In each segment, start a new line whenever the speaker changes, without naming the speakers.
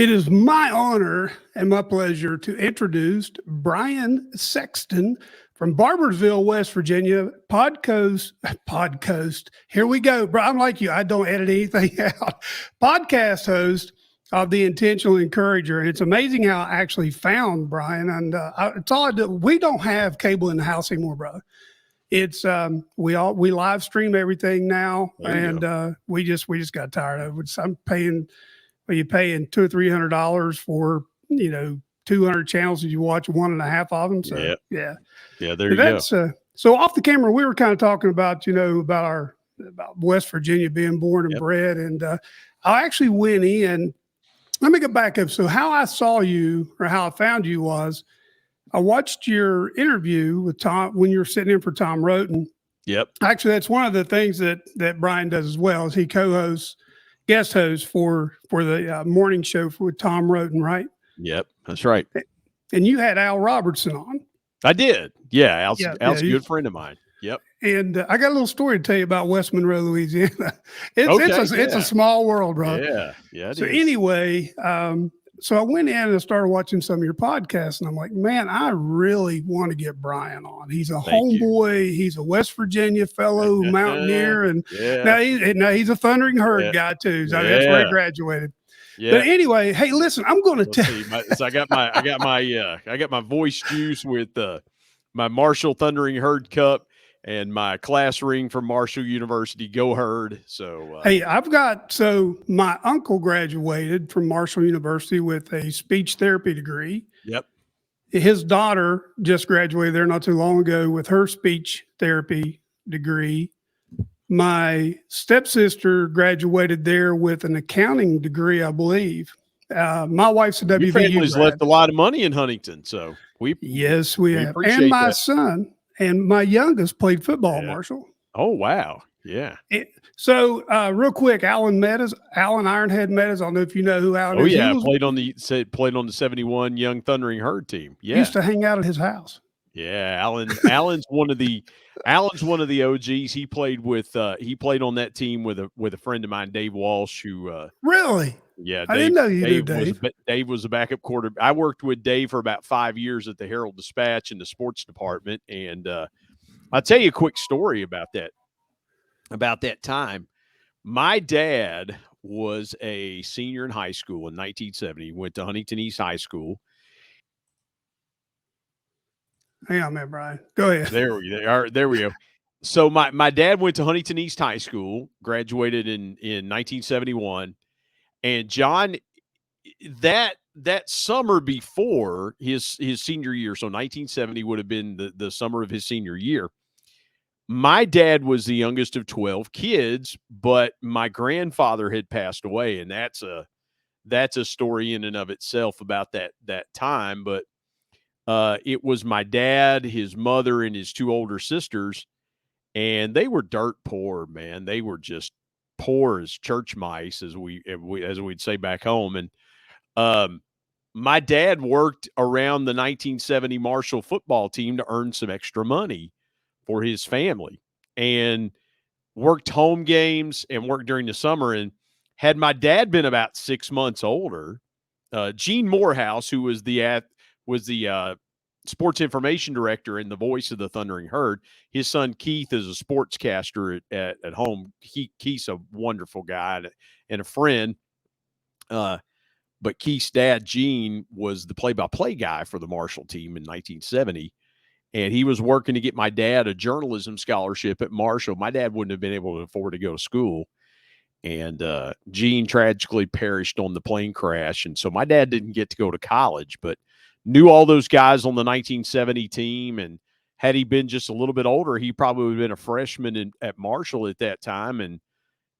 It is my honor and my pleasure to introduce Brian Sexton from Barbersville, West Virginia, podcast. Here we go, bro. I'm like you. I don't edit anything out. Podcast host of the Intentional Encourager. And it's amazing how I actually found Brian. And it's all I do. We don't have cable in the house anymore, bro. It's we live stream everything now, and we just got tired of it. So I'm paying. Well, you're paying $200 or $300 for 200 channels, and you watch one and a half of them. So yeah.
There you go.
So off the camera, we were kind of talking about about West Virginia being born and bred, and I actually went in. Let me go back up. So how I saw you, or how I found you, was I watched your interview with Tom when you were sitting in for Tom Roten.
Yep.
Actually, that's one of the things that Brian does as well. Is he co-hosts, guest host for the morning show with Tom Roten, right?
Yep, that's right.
And you had Al Robertson on.
I did. Yeah, Al's a good friend of mine. Yep.
And I got a little story to tell you about West Monroe, Louisiana. It's a small world, bro.
Yeah.
So anyway, so I went in and started watching some of your podcasts, and I'm like, man, I really want to get Brian on. He's a homeboy. He's a West Virginia fellow mountaineer, and now he's a Thundering Herd guy too. So that's where he graduated. Yeah. But anyway, hey, listen, I'm going to tell you.
So I got my voice juice with my Marshall Thundering Herd cup and my class ring from Marshal University. Go Herd. So
hey, my uncle graduated from Marshal University with a speech therapy degree.
Yep.
His daughter just graduated there not too long ago with her speech therapy degree. My stepsister graduated there with an accounting degree, I believe. My wife's a WVU
Your family's
grad.
left a lot of money in Huntington, so we
have. And my son and my youngest played football, Marshall.
Oh, wow. Yeah.
So real quick, Alan Ironhead Meadows. I don't know if you know who Alan is.
Oh, yeah. Played on the 71 Young Thundering Herd team. Yeah.
Used to hang out at his house.
Yeah. Alan's one of the OGs. He played on that team with a friend of mine, Dave Walsh, who
really?
Yeah.
I didn't know you knew Dave.
Dave was a backup quarterback. I worked with Dave for about 5 years at the Herald Dispatch in the sports department. And I'll tell you a quick story about that time. My dad was a senior in high school in 1970. He went to Huntington East High School.
Hang on, man, Brian. Go ahead.
There we go. So my dad went to Huntington East High School, graduated in 1971. And John, that summer before his senior year, so 1970 would have been the summer of his senior year. My dad was the youngest of 12 kids, but my grandfather had passed away, and that's a story in and of itself about that time. But it was my dad, his mother, and his two older sisters, and they were dirt poor, man. They were just poor as church mice, as we'd say back home. And my dad worked around the 1970 Marshall football team to earn some extra money for his family, and worked home games and worked during the summer. And had my dad been about 6 months older, Gene Morehouse, who was the sports information director and the voice of the Thundering Herd, his son Keith is a sportscaster at home. Keith's a wonderful guy and a friend. But Keith's dad, Gene, was the play-by-play guy for the Marshall team in 1970. And he was working to get my dad a journalism scholarship at Marshall. My dad wouldn't have been able to afford to go to school. And Gene tragically perished on the plane crash. And so my dad didn't get to go to college, but knew all those guys on the 1970 team. And had he been just a little bit older, he probably would have been a freshman at Marshall at that time and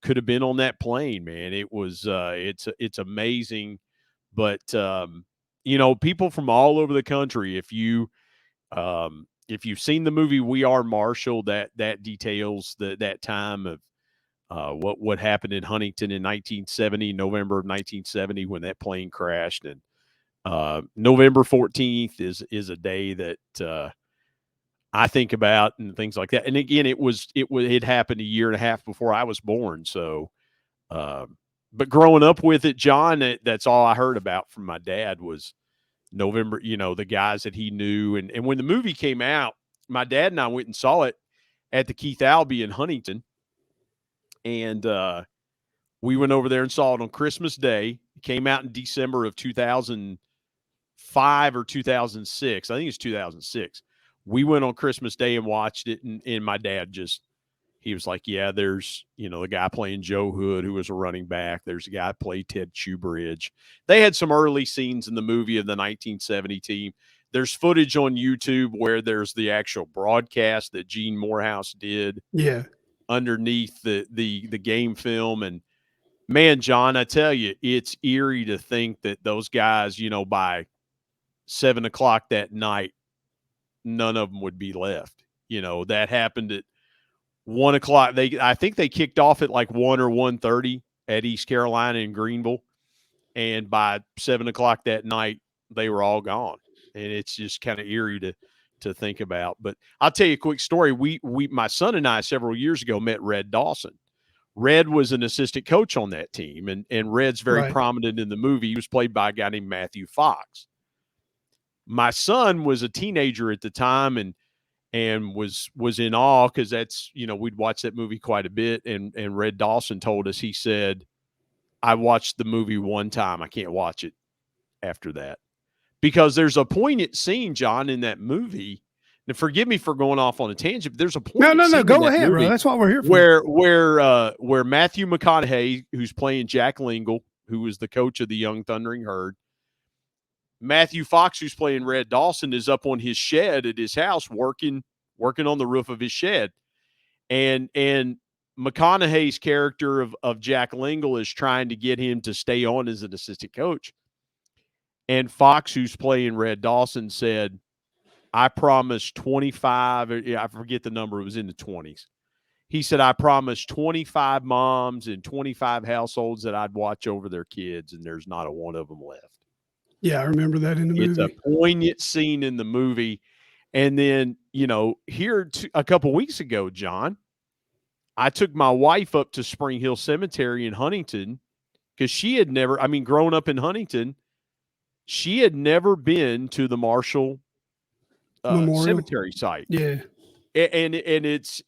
could have been on that plane, man. It was it's amazing. But, people from all over the country, if you've seen the movie We Are Marshall, that details that time of what happened in Huntington in 1970, November of 1970, when that plane crashed. And November 14th is a day that I think about and things like that. And again, it happened a year and a half before I was born. So but growing up with it, John, that's all I heard about from my dad was November, the guys that he knew. And when the movie came out, my dad and I went and saw it at the Keith Albee in Huntington. And we went over there and saw it on Christmas Day. It came out in December of 2005 or 2006. I think it's 2006. We went on Christmas Day and watched it. And my dad he was like, yeah, there's, the guy playing Joe Hood, who was a running back. There's a guy who played Ted Shoebridge. They had some early scenes in the movie of the 1970 team. There's footage on YouTube where there's the actual broadcast that Gene Morehouse did.
Yeah.
Underneath the game film. And man, John, I tell you, it's eerie to think that those guys, by 7:00 that night, none of them would be left. That happened at 1:00. I think they kicked off at like 1 or 1:30 at East Carolina in Greenville. And by 7:00 that night, they were all gone. And it's just kind of eerie to think about. But I'll tell you a quick story. My son and I several years ago met Red Dawson. Red was an assistant coach on that team, and Red's very prominent in the movie. He was played by a guy named Matthew Fox. My son was a teenager at the time and was in awe because that's, we'd watched that movie quite a bit. And Red Dawson told us, he said, I watched the movie one time. I can't watch it after that. Because there's a poignant scene, John, in that movie. And forgive me for going off on a tangent, but there's a poignant scene.
No, go ahead, bro. That's what we're here
for. Where Matthew McConaughey, who's playing Jack Lingle, who was the coach of the Young Thundering Herd, Matthew Fox, who's playing Red Dawson, is up on his shed at his house working on the roof of his shed. And McConaughey's character of Jack Lingle is trying to get him to stay on as an assistant coach. And Fox, who's playing Red Dawson, said, I promised 25, I forget the number, it was in the 20s. He said, I promised 25 moms and 25 households that I'd watch over their kids, and there's not a one of them left.
Yeah, I remember that in the movie.
It's a poignant scene in the movie. And then, here a couple weeks ago, John, I took my wife up to Spring Hill Cemetery in Huntington because she had never, growing up in Huntington, she had never been to the Marshall cemetery site.
Yeah.
And it's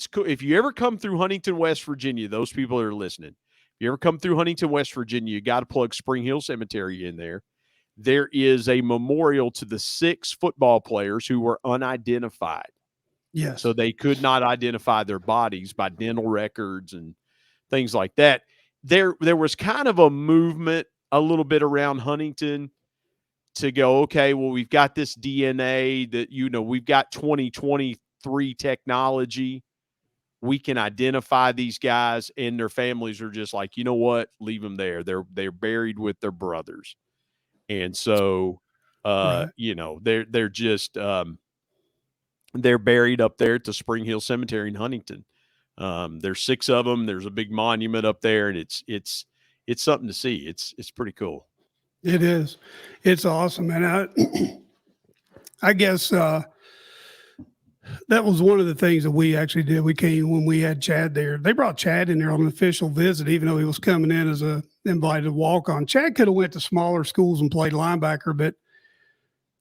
cool. If you ever come through Huntington, West Virginia, those people that are listening, if you ever come through Huntington, West Virginia, you got to plug Spring Hill Cemetery in there. There is a memorial to the 6 football players who were unidentified.
Yes.
So they could not identify their bodies by dental records and things like that. There was kind of a movement a little bit around Huntington to go, okay, well, we've got this DNA that, we've got 2023 technology. We can identify these guys, and their families are just like, you know what? Leave them there. They're buried with their brothers. And so, they're just, they're buried up there at the Spring Hill Cemetery in Huntington. There's 6 of them. There's a big monument up there, and it's something to see. It's pretty cool.
It is. It's awesome. And I guess that was one of the things that we actually did. We came when we had Chad there. They brought Chad in there on an official visit, even though he was coming in as a invited walk-on. Chad could have went to smaller schools and played linebacker, but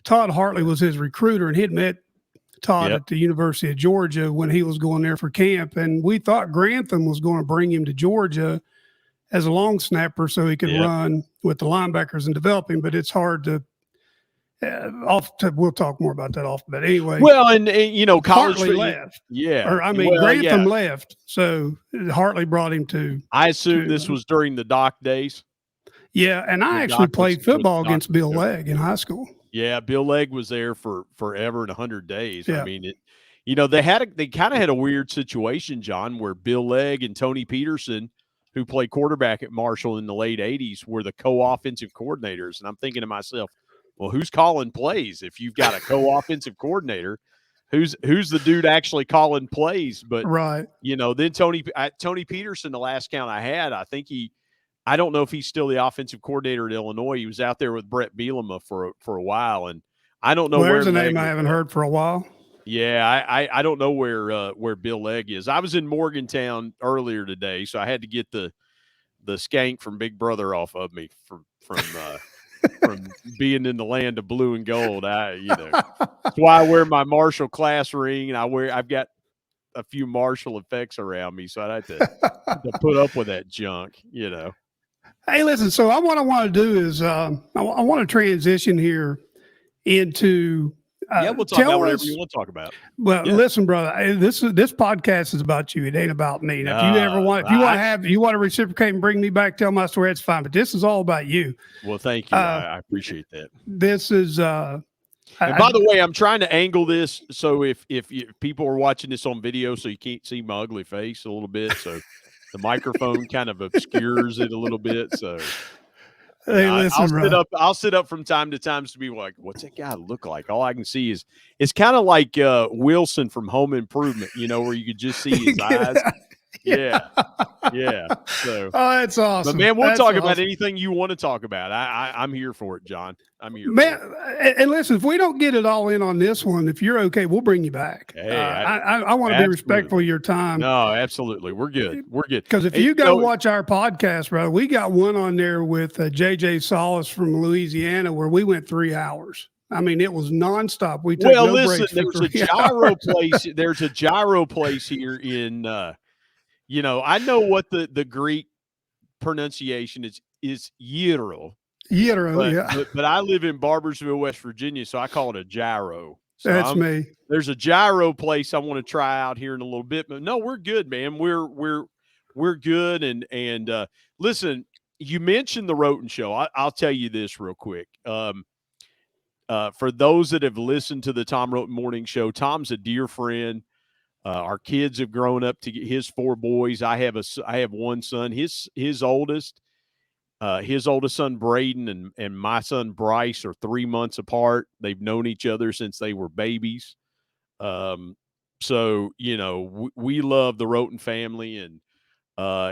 Todd Hartley was his recruiter, and he had met Todd at the University of Georgia when he was going there for camp. And we thought Grantham was going to bring him to Georgia as a long snapper so he could run with the linebackers and develop him, but it's hard to we'll talk more about that off. But anyway,
well, and college
Hartley left.
Yeah,
Grantham left, so Hartley brought him to.
I assume this was during the Doc days.
Yeah, and I actually played football against Bill Legg in high school.
Yeah, Bill Legg was there for forever and 100 days.
Yeah.
They kind of had a weird situation, John, where Bill Legg and Tony Peterson, who played quarterback at Marshall in the late 80s, were the co-offensive coordinators. And I'm thinking to myself, well, who's calling plays? If you've got a co-offensive coordinator, who's the dude actually calling plays? But then Tony Peterson, the last count I had, I don't know if he's still the offensive coordinator at Illinois. He was out there with Brett Bielema for a while, and I don't know
where's a name I haven't heard for a while.
Yeah, I don't know where Bill Legg is. I was in Morgantown earlier today, so I had to get the skank from Big Brother off of me from being in the land of blue and gold. That's why I wear my Marshall class ring, and I've got a few Marshall effects around me, so I had to put up with that junk.
Hey, listen. So what I want to do is I want to transition here into.
We'll talk about whatever you want to talk about.
Well, listen, brother. This podcast is about you. It ain't about me. Now, if you want to reciprocate and bring me back, tell my story. That's fine. But this is all about you.
Well, thank you. I appreciate that.
This is. And
by the way, I'm trying to angle this so if people are watching this on video, so you can't see my ugly face a little bit, so the microphone kind of obscures it a little bit. So.
Hey, listen,
I'll sit up from time to time to be like, what's that guy look like? All I can see is it's kind of like Wilson from Home Improvement, where you could just see his eyes. Yeah. So,
that's awesome.
But man, we'll talk about anything you want to talk about. I'm here for it, John. I'm here.
Man, and listen, if we don't get it all in on this one, if you're okay, we'll bring you back.
Hey,
I want to be respectful of your time.
No, absolutely. We're good.
Because if you go watch our podcast, brother, we got one on there with JJ Solis from Louisiana where we went 3 hours. I mean, it was nonstop. We took no breaks.
There's a gyro place. There's a gyro place here in. I know what the Greek pronunciation is gyro. But I live in Barbersville, West Virginia, so I call it a gyro. So
that's me.
There's a gyro place I want to try out here in a little bit, but no, we're good, man. We're good. And listen, you mentioned the Roten Show. I'll tell you this real quick. For those that have listened to the Tom Roten Morning Show, Tom's a dear friend. Our kids have grown up to get his 4 boys. I have one son. His oldest son Braden and my son Bryce are 3 months apart. They've known each other since they were babies. So we love the Roten family, and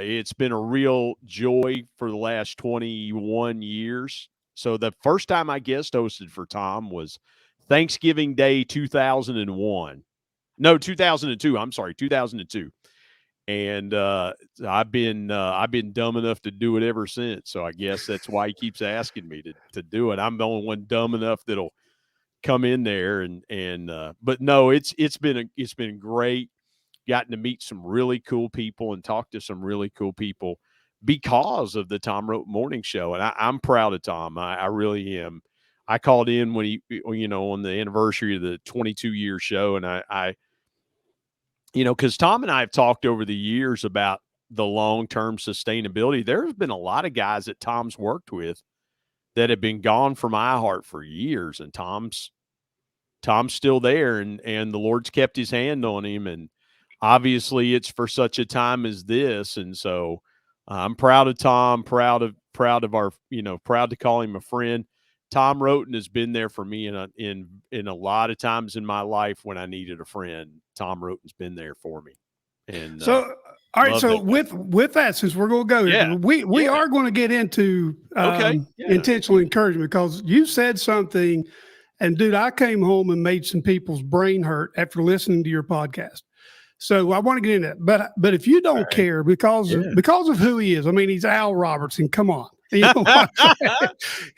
it's been a real joy for the last 21 years. So the first time I guest hosted for Tom was Thanksgiving Day 2001. No, 2002. I'm sorry, 2002. And I've been dumb enough to do it ever since. So I guess that's why he keeps asking me to do it. I'm the only one dumb enough that'll come in there but no, it's been great. Gotten to meet some really cool people and talk to some really cool people because of the Tom Roten Morning Show. And I'm proud of Tom. I really am. I called in when he, on the anniversary of the 22-year show, and I because Tom and I have talked over the years about the long-term sustainability. There's been a lot of guys that Tom's worked with that have been gone from iHeart for years, and Tom's still there, and the Lord's kept his hand on him, and obviously it's for such a time as this. And so I'm proud of Tom, proud of our, proud to call him a friend. Tom Roten has been there for me in a lot of times in my life when I needed a friend. Tom Roten's been there for me. And
so, all right. So with that, since we're going to go, we are going to get into intentional encouragement, because you said something, and dude, I came home and made some people's brain hurt after listening to your podcast. So I want to get into that, but if you don't care because of who he is, I mean, he's Al Robertson. Come on. You know what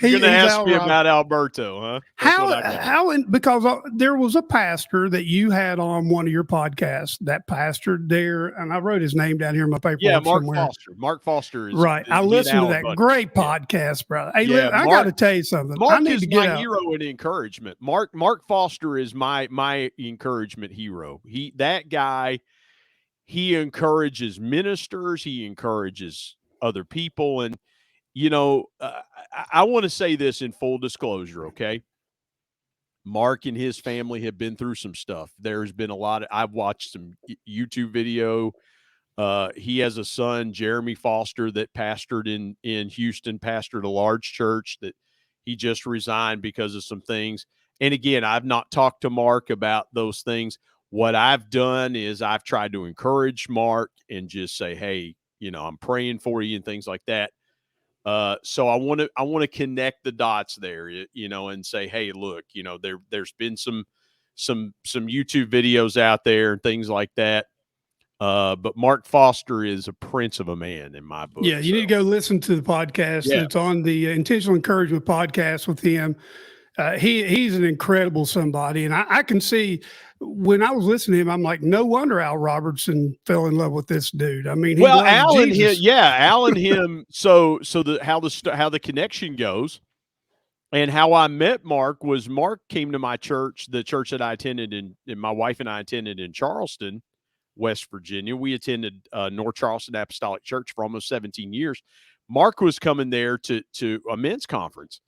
You're going to ask me about Alberto, huh?
Because there was a pastor that you had on one of your podcasts that pastored there, and I wrote his name down here in my paper.
Yeah, Mark Foster. Mark Foster is
right. I listened to that great podcast, brother. Hey, I got to tell you something.
Mark is my hero in encouragement. Mark Foster is my encouragement hero. That guy, he encourages ministers. He encourages other people, and I want to say this in full disclosure, okay? Mark and his family have been through some stuff. There's been I've watched some YouTube video. He has a son, Jeremy Foster, that pastored in Houston, pastored a large church that he just resigned because of some things. And again, I've not talked to Mark about those things. What I've done is I've tried to encourage Mark and just say, hey, I'm praying for you and things like that. So I want to connect the dots there, and say, hey, look, there's been some YouTube videos out there and things like that. But Mark Foster is a prince of a man in my book.
Yeah, you need to go listen to the podcast.
Yeah.
It's on the Intentional Encouragement podcast with him. He's an incredible somebody, and I can see when I was listening to him, I'm like, no wonder Al Robertson fell in love with this dude. I mean, he
Well,
loves
Al and him,
Jesus.
yeah, Al and him. So how the connection goes, and how I met Mark was Mark came to my church, the church that I attended and my wife and I attended in Charleston, West Virginia. We attended North Charleston Apostolic Church for almost 17 years. Mark was coming there to a men's conference.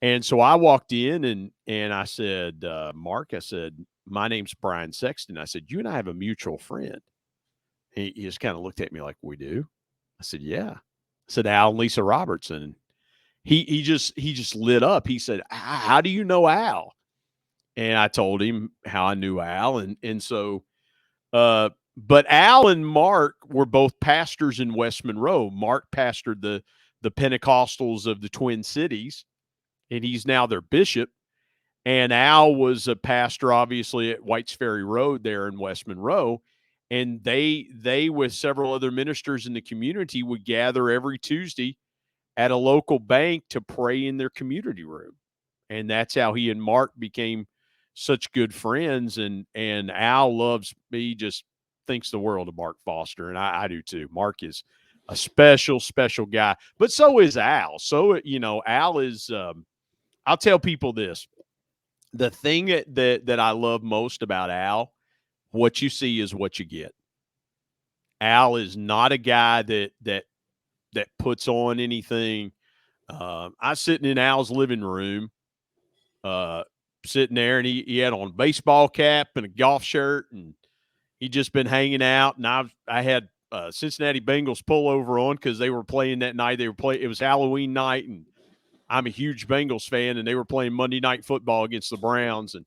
And so I walked in and I said, Mark, I said, my name's Brian Sexton. I said, you and I have a mutual friend. He just kind of looked at me like, we do? I said, yeah. I said, Al and Lisa Robertson. He just lit up. He said, how do you know Al? And I told him how I knew Al. And so but Al and Mark were both pastors in West Monroe. Mark pastored the Pentecostals of the Twin Cities, and he's now their bishop. And Al was a pastor, obviously, at White's Ferry Road there in West Monroe. And they with several other ministers in the community would gather every Tuesday at a local bank to pray in their community room. And that's how he and Mark became such good friends. And Al loves me, just thinks the world of Mark Foster. And I do too. Mark is a special, special guy, but so is Al. So, Al is, I'll tell people this. The thing that I love most about Al, what you see is what you get. Al is not a guy that puts on anything. I was sitting in Al's living room, sitting there, and he had on a baseball cap and a golf shirt, and he'd just been hanging out. And I had Cincinnati Bengals pullover on because they were playing that night. It was Halloween night, and I'm a huge Bengals fan, and they were playing Monday Night Football against the Browns. And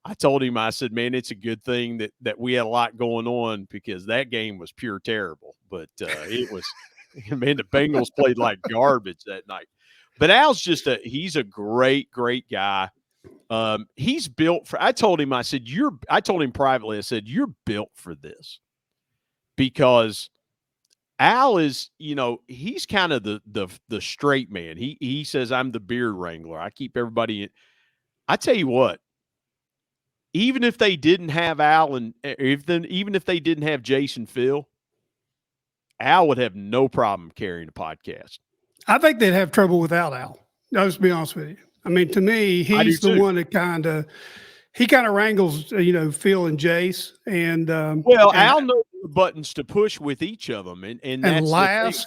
I told him, I said, man, it's a good thing that we had a lot going on because that game was pure terrible. But it was, man, the Bengals played like garbage that night. But Al's he's a great, great guy. He's built for, I told him privately, I said, you're built for this because Al is, he's kind of the straight man. He says, I'm the beard wrangler. I keep everybody in. I tell you what, even if they didn't have Al and even if they didn't have Jason Phil, Al would have no problem carrying a podcast.
I think they'd have trouble without Al. I'll just be honest with you. I mean, to me, he's the one that kind of wrangles, Phil and Jace. And
Al knows the buttons to push with each of them, and that's
laughs.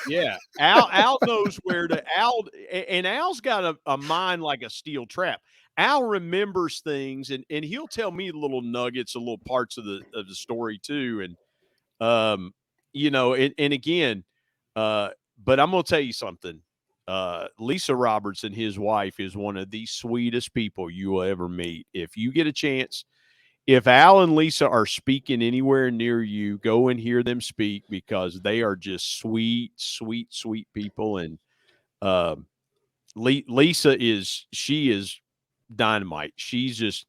Yeah, Al knows where to. Al's got a mind like a steel trap. Al remembers things, and he'll tell me little nuggets, little parts of the story too. And and again, but I'm gonna tell you something. Lisa Robertson, his wife, is one of the sweetest people you will ever meet. If you get a chance, if Al and Lisa are speaking anywhere near you, go and hear them speak because they are just sweet, sweet, sweet people. And Lisa is dynamite. She's just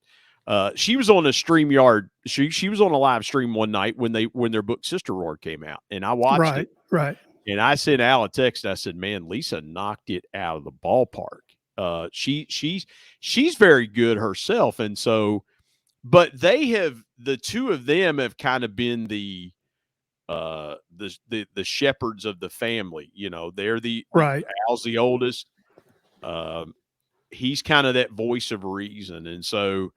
she was on a StreamYard. She was on a live stream one night when their book Sister Roar came out, and I watched it.
Right.
And I sent Al a text. I said, "Man, Lisa knocked it out of the ballpark. She's very good herself, and so, but the two of them have kind of been the shepherds of the family. They're Al's the oldest. He's kind of that voice of reason, and so,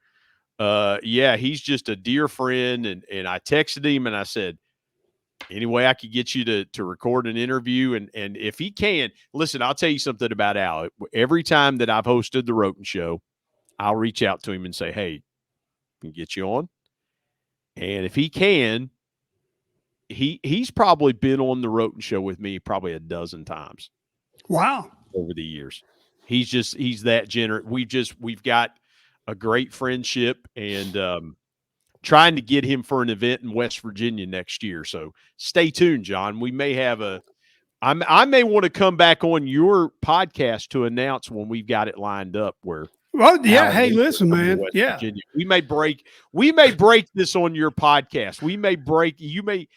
he's just a dear friend. And I texted him and I said, any way I could get you to record an interview. And if he can, listen, I'll tell you something about Al. Every time that I've hosted the Roten Show, I'll reach out to him and say, hey, can get you on? And if he can, he's probably been on the Roten Show with me probably a dozen times.
Wow.
Over the years. He's that generous. We've got a great friendship, and trying to get him for an event in West Virginia next year. So stay tuned, John. We may have I may want to come back on your podcast to announce when we've got it lined up where
Well, yeah.
Al and
Hey,
Lisa
listen,
coming to
man.
West
Yeah.
Virginia. We may break this on your podcast. We may break. You may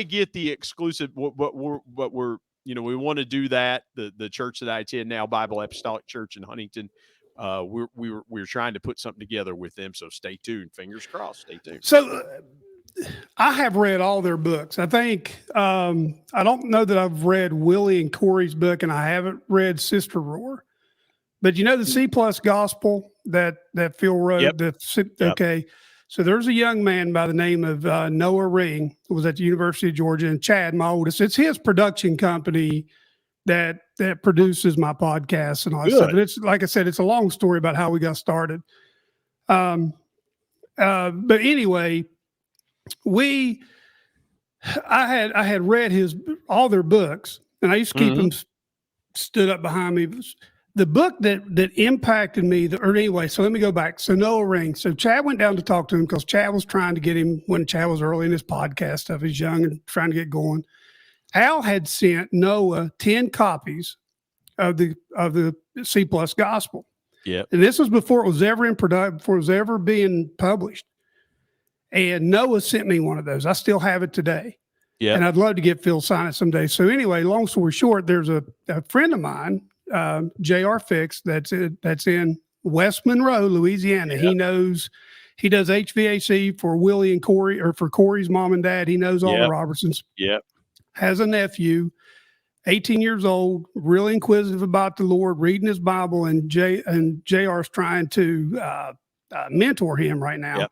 get the exclusive. But we're we want to do that. The church that I attend now, Bible Apostolic Church in Huntington. We're trying to put something together with them. So stay tuned. Fingers crossed. Stay tuned.
So I have read all their books. I think I don't know that I've read Willie and Corey's book, and I haven't read Sister Roar. But the C plus gospel that Phil wrote.
Yep.
Okay. So there's a young man by the name of Noah Ring, who was at the University of Georgia, and Chad, my oldest. It's his production company that produces my podcast and all that stuff. And it's like I said, it's a long story about how we got started. But anyway, I had read all their books, and I used to keep them stood up behind me. The book that impacted me, so let me go back. So Noah Ring. So Chad went down to talk to him because Chad was trying to get him when Chad was early in his podcast stuff. He's young and trying to get going. Al had sent Noah 10 copies of the C plus gospel.
Yeah.
And this was before it was ever in production, before it was ever being published. And Noah sent me one of those. I still have it today. Yeah. And I'd love to get Phil sign it someday. So anyway, long story short, there's a friend of mine, J.R. Fix, that's in West Monroe, Louisiana.
Yeah.
He does HVAC for Willie and Corey, or for Corey's mom and dad. He knows all the Robertsons.
Yep.
Has a nephew, 18 years old, really inquisitive about the Lord, reading his Bible, and JR's trying to mentor him right now. Yep.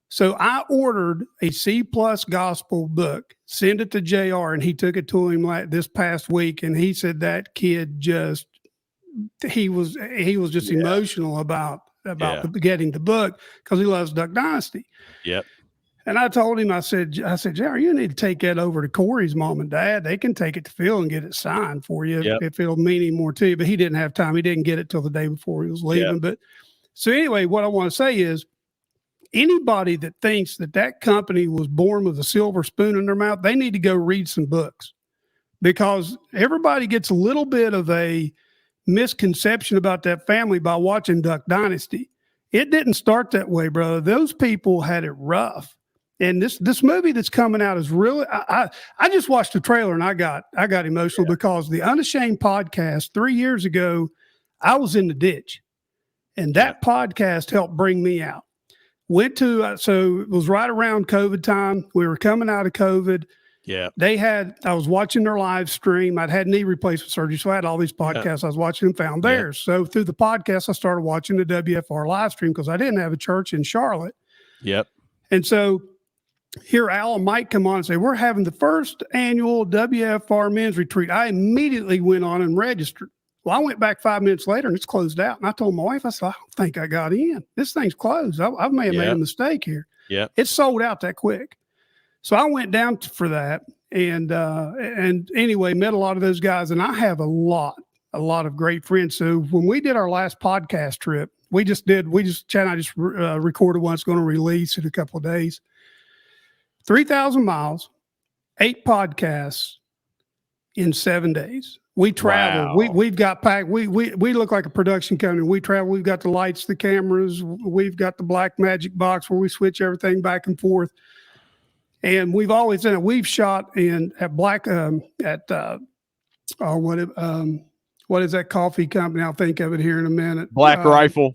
So I ordered a C plus gospel book, sent it to JR, and he took it to him this past week. And he said that kid he was just emotional about getting the book because he loves Duck Dynasty.
Yep.
And I told him, I said, JR, you need to take that over to Corey's mom and dad. They can take it to Phil and get it signed for you if it'll mean any more to you. But he didn't have time. He didn't get it till the day before he was leaving. Yep. But so anyway, what I want to say is, anybody that thinks that company was born with a silver spoon in their mouth, they need to go read some books, because everybody gets a little bit of a misconception about that family by watching Duck Dynasty. It didn't start that way, brother. Those people had it rough. And this movie that's coming out is really, I just watched the trailer and I got emotional because the Unashamed podcast 3 years ago, I was in the ditch, and that podcast helped bring me out. Went to, so it was right around COVID time. We were coming out of COVID.
Yeah.
I was watching their live stream. I'd had knee replacement surgery. So I had all these podcasts. I was watching and found theirs. So through the podcast, I started watching the WFR live stream because I didn't have a church in Charlotte.
Yep.
And so here Al and Mike come on and say, we're having the first annual WFR men's retreat. I immediately went on and registered. Well, I went back 5 minutes later and it's closed out. And I told my wife, I said, I don't think I got in. This thing's closed. I may have made a mistake here. Yeah. It sold out that quick. So I went down for that. And anyway, met a lot of those guys. And I have a lot of great friends. So when we did our last podcast trip, Chad and I just recorded one. It's going to release in a couple of days. 3,000 miles, 8 podcasts in 7 days. We travel. Wow. We've got packed. We look like a production company. We travel. We've got the lights, the cameras. We've got the black magic box where we switch everything back and forth. And we've always done it. We've shot what is that coffee company? I'll think of it here in a minute.
Black Rifle.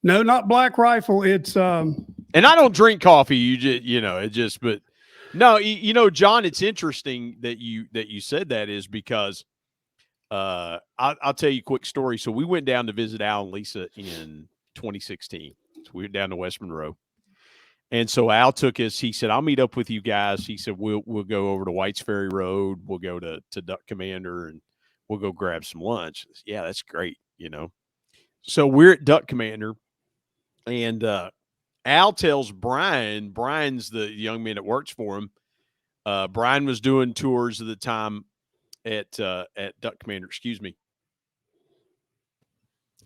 No, not Black Rifle. It's
and I don't drink coffee. But no, John, it's interesting that you said that, is because I'll tell you a quick story. So we went down to visit Al and Lisa in 2016. So we went down to West Monroe. And so Al took us, he said, I'll meet up with you guys. He said, we'll go over to White's Ferry Road. We'll go to Duck Commander and we'll go grab some lunch. Said, yeah, that's great. So we're at Duck Commander, and Al tells Brian's the young man that works for him. Brian was doing tours at the time at Duck Commander, excuse me.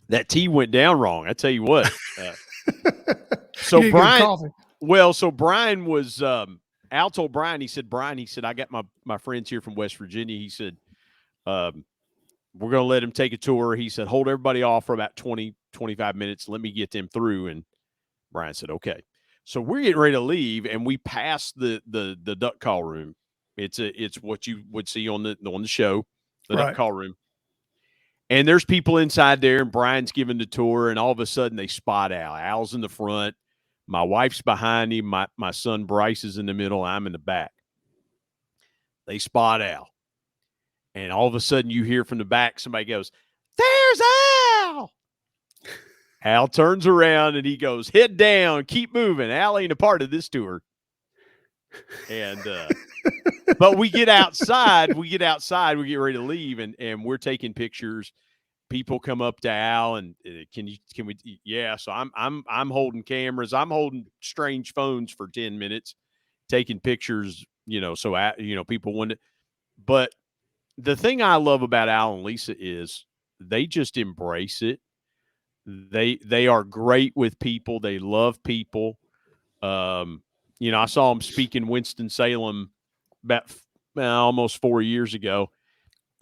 That tea went down wrong. I tell you what. So Brian was, Al told Brian, he said, I got my friends here from West Virginia. He said, we're going to let him take a tour. He said, hold everybody off for about 20, 25 minutes. Let me get them through. And Brian said, okay. So we're getting ready to leave, and we pass the duck call room. It's what you would see on the show, the duck call room. And there's people inside there, and Brian's giving the tour, and all of a sudden they spot Al. Al's in the front. My wife's behind him. My son Bryce is in the middle. I'm in the back. They spot Al. And all of a sudden you hear from the back, somebody goes, "There's Al!" Al turns around and he goes, "Head down, keep moving. Al ain't a part of this tour." And but we get outside, we get ready to leave, and we're taking pictures. People come up to Al and can we? Yeah. So I'm holding cameras. I'm holding strange phones for 10 minutes, taking pictures, so, people want to, but the thing I love about Al and Lisa is they just embrace it. They are great with people. They love people. I saw them speak in Winston-Salem about almost 4 years ago.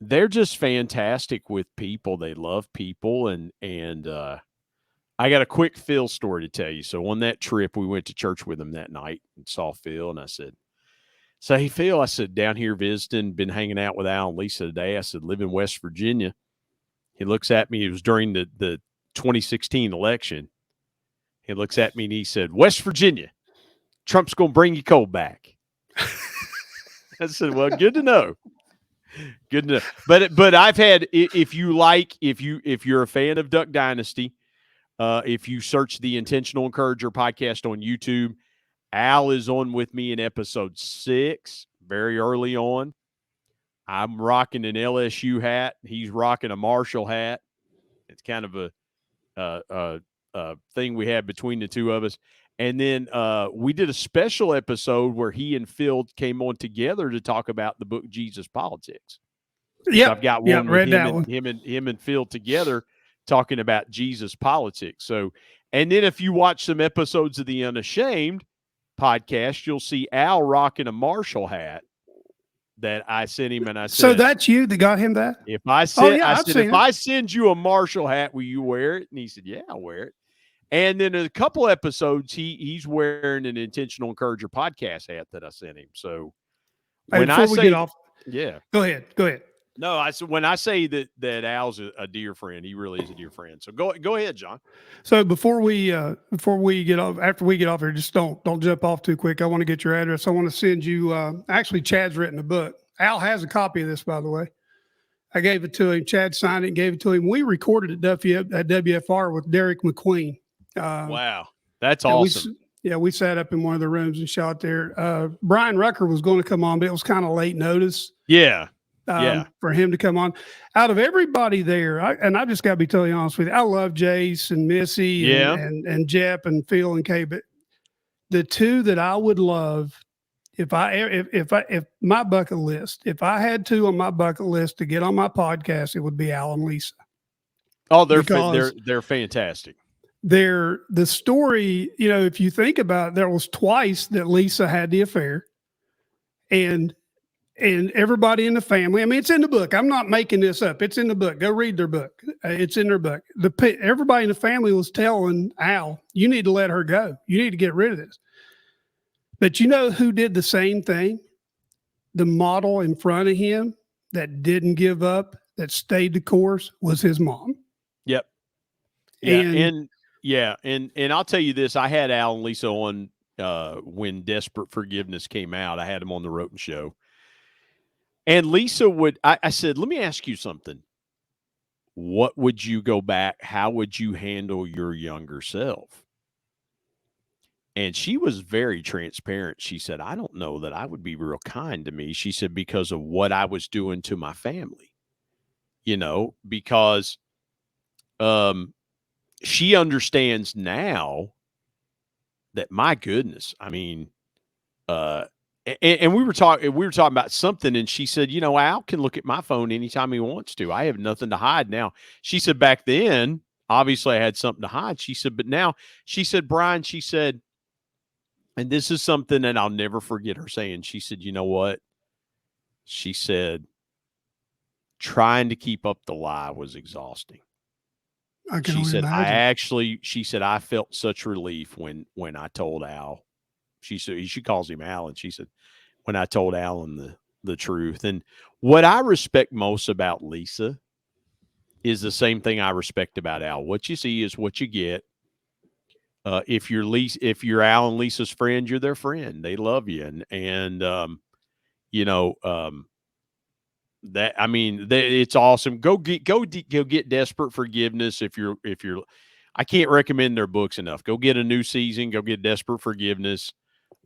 They're just fantastic with people. They love people. And I got a quick Phil story to tell you. So on that trip, we went to church with him that night and saw Phil. And I said, "So, hey, Phil," I said, "down here visiting, been hanging out with Al and Lisa today." I said, "Live in West Virginia." He looks at me. It was during the 2016 election. He looks at me and he said, "West Virginia, Trump's going to bring you coal back." I said, "Well, good to know. Good to know." But I've had, if you're a fan of Duck Dynasty, if you search the Intentional Encourager podcast on YouTube, Al is on with me in episode 6, very early on. I'm rocking an LSU hat. He's rocking a Marshall hat. It's kind of a thing we had between the two of us. And then we did a special episode where he and Phil came on together to talk about the book Jesus Politics.
Yeah,
so I've got one with him and Phil together talking about Jesus Politics. So, and then if you watch some episodes of the Unashamed podcast, you'll see Al rocking a Marshall hat that I sent him, and I said,
"So that's you that got him that?"
If I send you a Marshall hat, will you wear it? And he said, "Yeah, I'll wear it." And then in a couple episodes, he's wearing an Intentional Encourager podcast hat that I sent him. So when I say, yeah,
go ahead.
No, when I say that Al's a dear friend, he really is a dear friend. So go ahead, John.
So before we get off, after we get off here, just don't jump off too quick. I want to get your address. I want to send you. Actually, Chad's written a book. Al has a copy of this, by the way. I gave it to him. Chad signed it and gave it to him. We recorded at WFR with Derek McQueen.
Wow, that's awesome.
We sat up in one of the rooms and shot there. Brian Rucker was going to come on, but it was kind of late notice.
Yeah.
For him to come on. Out of everybody there, I just got to be totally honest with you, I love Jace and Missy and Jep and Phil and Kay, but the two that I would love, if my bucket list, if I had two on my bucket list to get on my podcast, it would be Al and Lisa.
Oh, they're fantastic.
They're the story, if you think about it, there was twice that Lisa had the affair, and everybody in the family, I mean, it's in the book. I'm not making this up. It's in the book. Go read their book. It's in their book. Everybody in the family was telling Al, "You need to let her go. You need to get rid of this." But you know who did the same thing? The model in front of him that didn't give up, that stayed the course, was his mom.
Yep. Yeah. And I'll tell you this. I had Al and Lisa on when Desperate Forgiveness came out. I had them on the Roten Show. And Lisa I said, "Let me ask you something. What would you go back? How would you handle your younger self?" And she was very transparent. She said, "I don't know that I would be real kind to me." She said, "Because of what I was doing to my family, because she understands now that, my goodness, I mean, and we were talking about something, and she said, "Al can look at my phone anytime he wants to. I have nothing to hide now." She said, "Back then, obviously I had something to hide." She said, "But now," she said, "Brian," she said, and this is something that I'll never forget her saying. She said, "You know what?" She said, "Trying to keep up the lie was exhausting."
I can
She
only
said,
imagine.
she said, I felt such relief when I told Al. She calls him Al, and she said, when I told Alan the truth. And what I respect most about Lisa is the same thing I respect about Al. What you see is what you get. If you're Al and Lisa's friend, you're their friend. They love you, and you know that. I mean, it's awesome. Go get Desperate Forgiveness if you're. I can't recommend their books enough. Go get A New Season. Go get Desperate Forgiveness.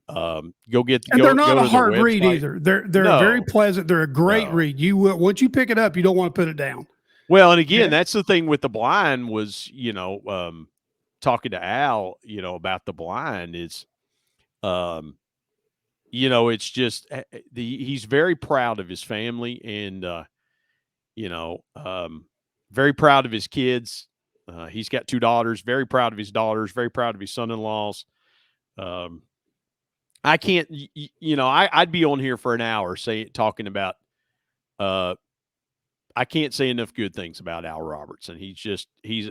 Go
And they're not
go
a
to their
hard read
website.
either. They're very
No,
pleasant. They're a great
no.
read. You will, once you pick it up, you don't want to put it down.
Well, and again,
Yeah.
that's the thing with the blind was, talking to Al, about the blind is, um, it's just he's very proud of his family and, you know, um, very proud of his kids. He's got 2 daughters, very proud of his daughters, very proud of his son-in-laws. Um, I can't, I'd be on here for an hour talking about, uh, I can't say enough good things about Al Robertson.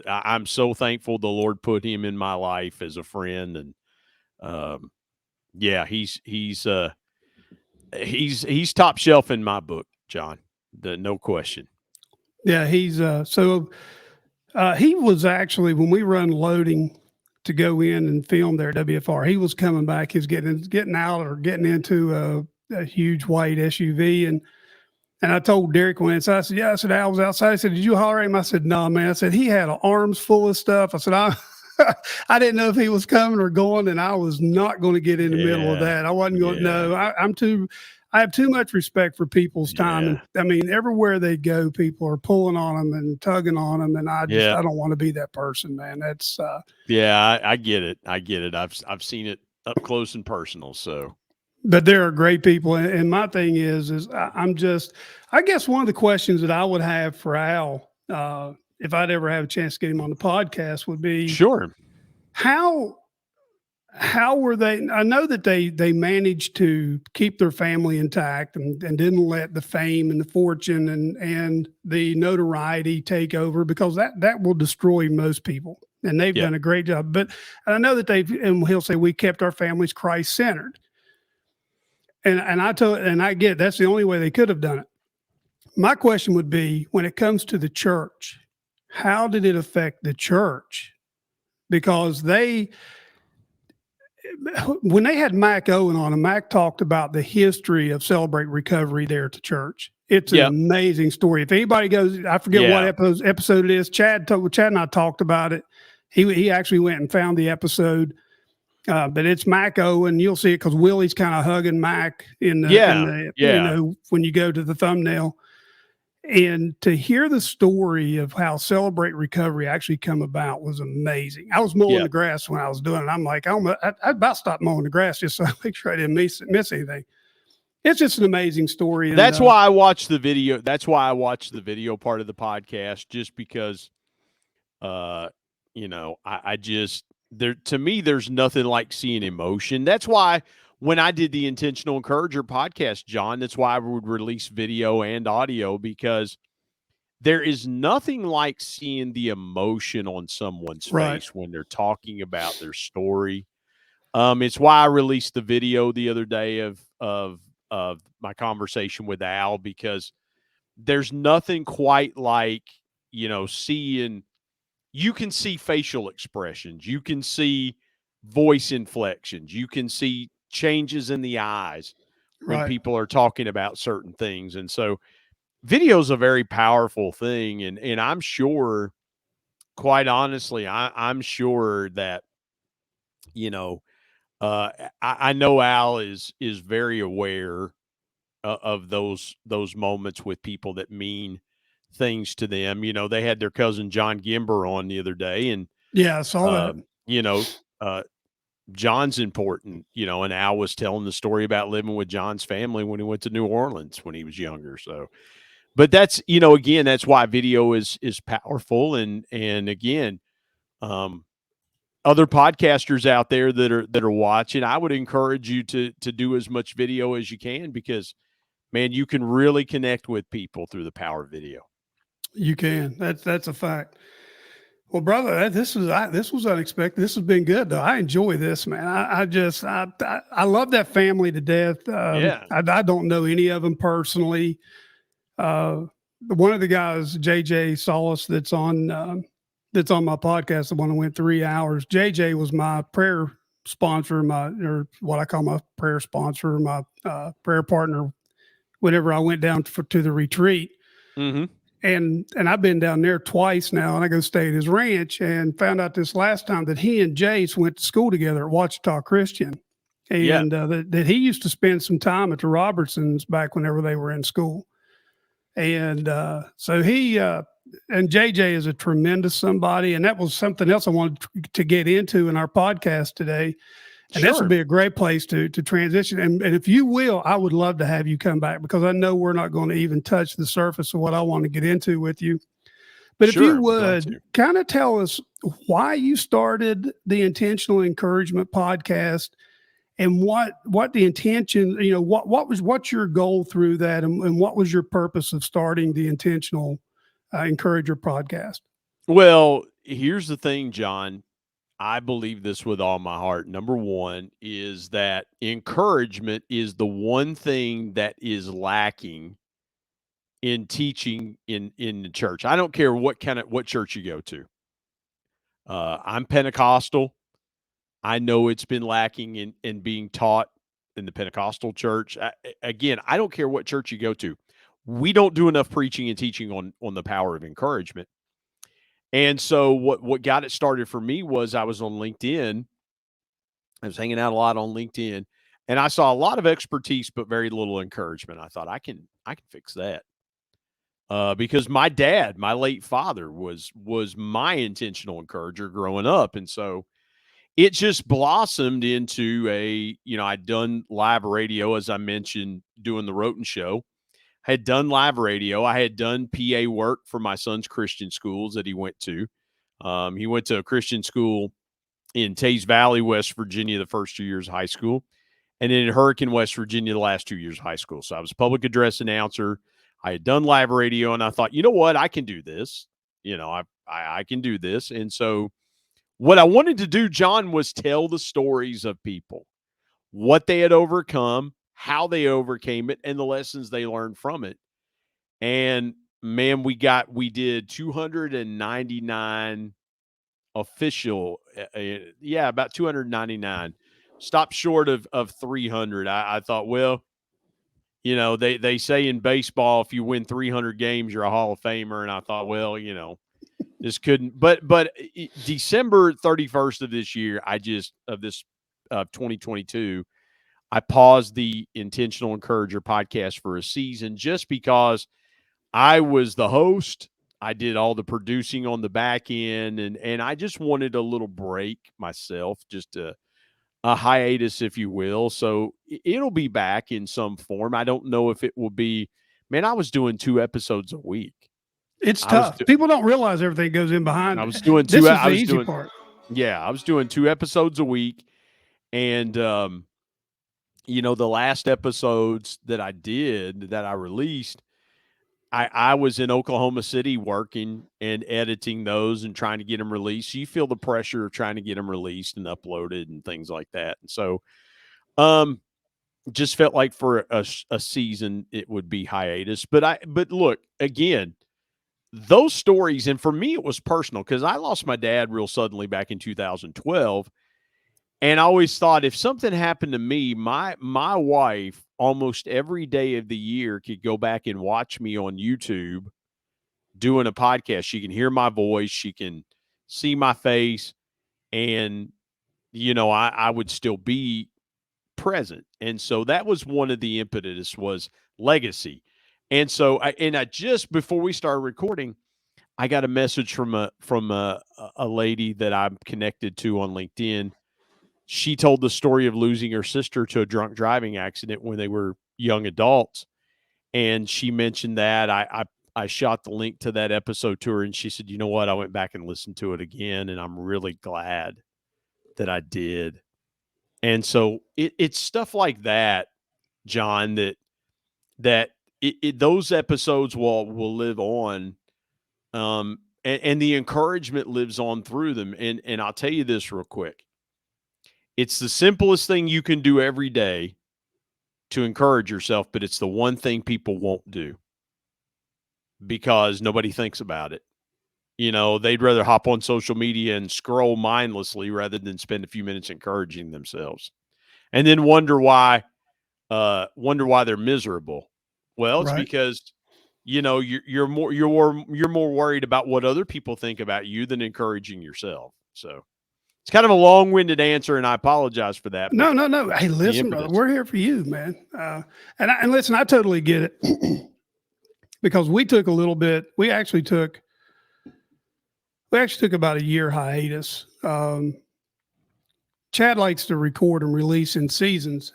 I'm so thankful the Lord put him in my life as a friend. And, yeah, he's top shelf in my book, John. No question.
Yeah. He was actually, when we were unloading to go in and film there at WFR, he was coming back. He's getting out or getting into a huge white SUV. And I told Derek once, I said, yeah, I said, Al was outside. I said, did you holler at him? I said, no, man. I said, he had arms full of stuff. I said, I didn't know if he was coming or going, and I was not going to get in the middle of
Yeah.
that. I wasn't going,
Yeah.
no, I have too much respect for people's time. And
Yeah.
I mean, everywhere they go, people are pulling on them and tugging on them. And I
Yeah.
don't want to be that person, man. That's,
Yeah. I get it. I get it. I've seen it up close and personal. So,
but there are great people. And my thing I guess one of the questions that I would have for Al, if I'd ever have a chance to get him on the podcast, would be
sure.
how were they? I know that they managed to keep their family intact and didn't let the fame and the fortune and the notoriety take over, because that will destroy most people. And they've
Yeah.
done a great job. But I know that and he'll say, we kept our families Christ centered. And I get that's the only way they could have done it. My question would be, when it comes to the church, how did it affect the church? Because when they had Mac Owen on, and Mac talked about the history of Celebrate Recovery there at the church. It's an
Yep.
amazing story. If anybody goes, I forget what episode it is. Chad and I talked about it. He actually went and found the episode. But it's Mac Owen. You'll see it because Willie's kind of hugging Mac in the when you go to the thumbnail. And to hear the story of how Celebrate Recovery actually come about was amazing. I was mowing the grass when I was doing it. I'm like, I'd about stop mowing the grass just so I make sure I didn't miss anything. It's just an amazing story. And,
That's why I watched the video. That's why I watched the video part of the podcast, just because, I just, to me, there's nothing like seeing emotion. That's why when I did the Intentional Encourager podcast, John, that's why I would release video and audio, because there is nothing like seeing the emotion on someone's face when they're talking about their story. It's why I released the video the other day of my conversation with Al, because there's nothing quite like, seeing, you can see facial expressions, you can see voice inflections, you can see changes in the eyes when people are talking about certain things. And so video is a very powerful thing. And I'm sure, quite honestly, I'm sure that, I know Al is very aware of those moments with people that mean things to them. They had their cousin John Gimber on the other day, and
I saw that.
John's important, and Al was telling the story about living with John's family when he went to New Orleans when he was younger. So, but that's, again, that's why video is powerful. And again, other podcasters out there that are watching, I would encourage you to do as much video as you can, because, man, you can really connect with people through the power of video.
You can. That's a fact. Well, brother, this was unexpected. This has been good, though. I enjoy this, man. I love that family to death.
Yeah.
I don't know any of them personally. Uh, one of the guys, JJ Solis, that's on my podcast, the one that went 3 hours. JJ was my prayer sponsor, or what I call my prayer sponsor, my prayer partner. Whenever I went down to the retreat,
Mm-hmm.
and I've been down there twice now, and I go stay at his ranch, and found out this last time that he and Jace went to school together at Ouachita Christian,
Yeah.
and that he used to spend some time at the Robertsons back whenever they were in school, and so he and JJ is a tremendous somebody, and that was something else I wanted to get into in our podcast today. And this will
Sure.
be a great place to transition. And if you will, I would love to have you come back, because I know we're not going to even touch the surface of what I want to get into with you. But if you
Sure. Be glad
would
to.
kind of tell us why you started the Intentional Encouragement podcast, and what the intention, what's your goal through that, and what was your purpose of starting the Intentional Encourager podcast?
Well, here's the thing, John. I believe this with all my heart. Number one is that encouragement is the one thing that is lacking in teaching in the church. I don't care what church you go to. I'm Pentecostal. I know it's been lacking in being taught in the Pentecostal church. Again, I don't care what church you go to. We don't do enough preaching and teaching on the power of encouragement. And so what got it started for me was I was on LinkedIn. I was hanging out a lot on LinkedIn, and I saw a lot of expertise but very little encouragement. I thought I can fix that. Because my dad, my late father, was my intentional encourager growing up, and so it just blossomed into I'd done live radio, as I mentioned, doing the Roten show. I had done live radio. I had done PA work for my son's Christian schools that he went to. He went to a Christian school in Tays Valley, West Virginia, the first 2 years of high school, and then in Hurricane, West Virginia, the last 2 years of high school. So I was a public address announcer. I had done live radio, and I thought, you know what, I can do this. I can do this. And so what I wanted to do, John, was tell the stories of people, what they had overcome, how they overcame it, and the lessons they learned from it. And man, we did 299 official, about 299. Stopped short of 300. I thought, well, they say in baseball, if you win 300 games, you're a Hall of Famer. And I thought, well, this couldn't. But December 31st of this year, of 2022, I paused the Intentional Encourager podcast for a season just because I was the host. I did all the producing on the back end, and I just wanted a little break myself, just a hiatus, if you will. So it'll be back in some form. I don't know if it will be. Man, I was doing 2 episodes a week.
It's
I was
tough. People don't realize everything goes in behind
I
it.
was doing
This
two.
is
I
the
was
easy
doing
part.
Yeah, I was doing 2 episodes a week, and the last episodes that I released, I was in Oklahoma City working and editing those and trying to get them released. So you feel the pressure of trying to get them released and uploaded and things like that. And so, just felt like for a season it would be hiatus. But look, again, those stories, and for me it was personal because I lost my dad real suddenly back in 2012. And I always thought if something happened to me, my wife almost every day of the year could go back and watch me on YouTube doing a podcast. She can hear my voice, she can see my face, and I would still be present. And so that was one of the impetus was legacy. And so I just before we started recording, I got a message from a lady that I'm connected to on LinkedIn. She told the story of losing her sister to a drunk driving accident when they were young adults. And she mentioned that I shot the link to that episode to her, and she said, you know what? I went back and listened to it again, and I'm really glad that I did. And so it's stuff like that, John, that those episodes will live on. and the encouragement lives on through them. And I'll tell you this real quick. It's the simplest thing you can do every day to encourage yourself, but it's the one thing people won't do because nobody thinks about it. You know, they'd rather hop on social media and scroll mindlessly rather than spend a few minutes encouraging themselves, and then wonder why they're miserable. Well, it's
Right.
because you're more worried about what other people think about you than encouraging yourself. So it's kind of a long-winded answer, and I apologize for that. But
No. Hey,
the
listen, brother,
impetus,
we're here for you, man. And listen, I totally get it because we took a little bit. We actually took about a year hiatus. Chad likes to record and release in seasons.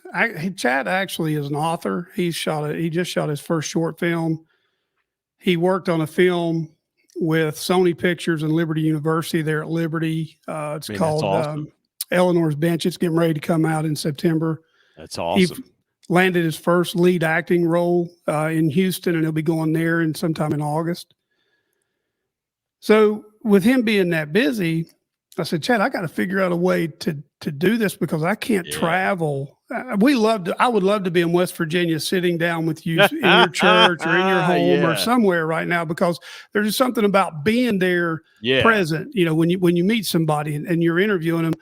Chad actually is an author. He just shot his first short film. He worked on a film with Sony Pictures and Liberty University there at Liberty. It's
man, that's
called
awesome.
Eleanor's Bench. It's getting ready to come out in September.
That's
He
awesome.
landed his first lead acting role in Houston, and he'll be going there in sometime in August. So with him being that busy, I said, Chad, I got to figure out a way to do this because I can't travel. I would love to be in West Virginia sitting down with you in your church or in your home or somewhere right now, because there's just something about being there present, you know, when you meet somebody and you're interviewing them.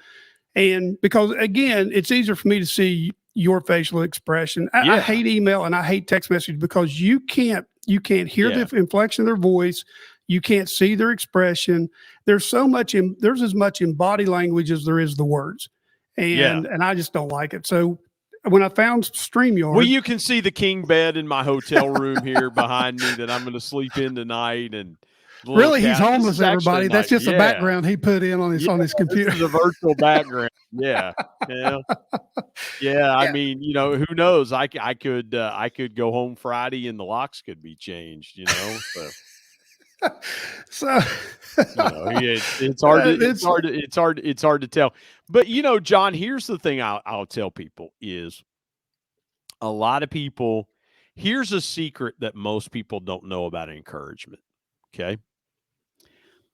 And because again, it's easier for me to see your facial expression. I hate email and I hate text message because you can't hear the inflection of their voice. You can't see their expression. There's as much in body language as there is the words. And I just don't like it. So when I found StreamYard.
Well, you can see the king bed in my hotel room here behind me that I'm going to sleep in tonight. And
really, he's homeless, everybody. That's just a background he put in on his computer.
This is a virtual background. Yeah. I mean, you know, who knows? I could go home Friday and the locks could be changed, you know. So it's hard to tell. But you know, John, here's the thing I'll tell people is a lot of people, here's a secret that most people don't know about encouragement. Okay.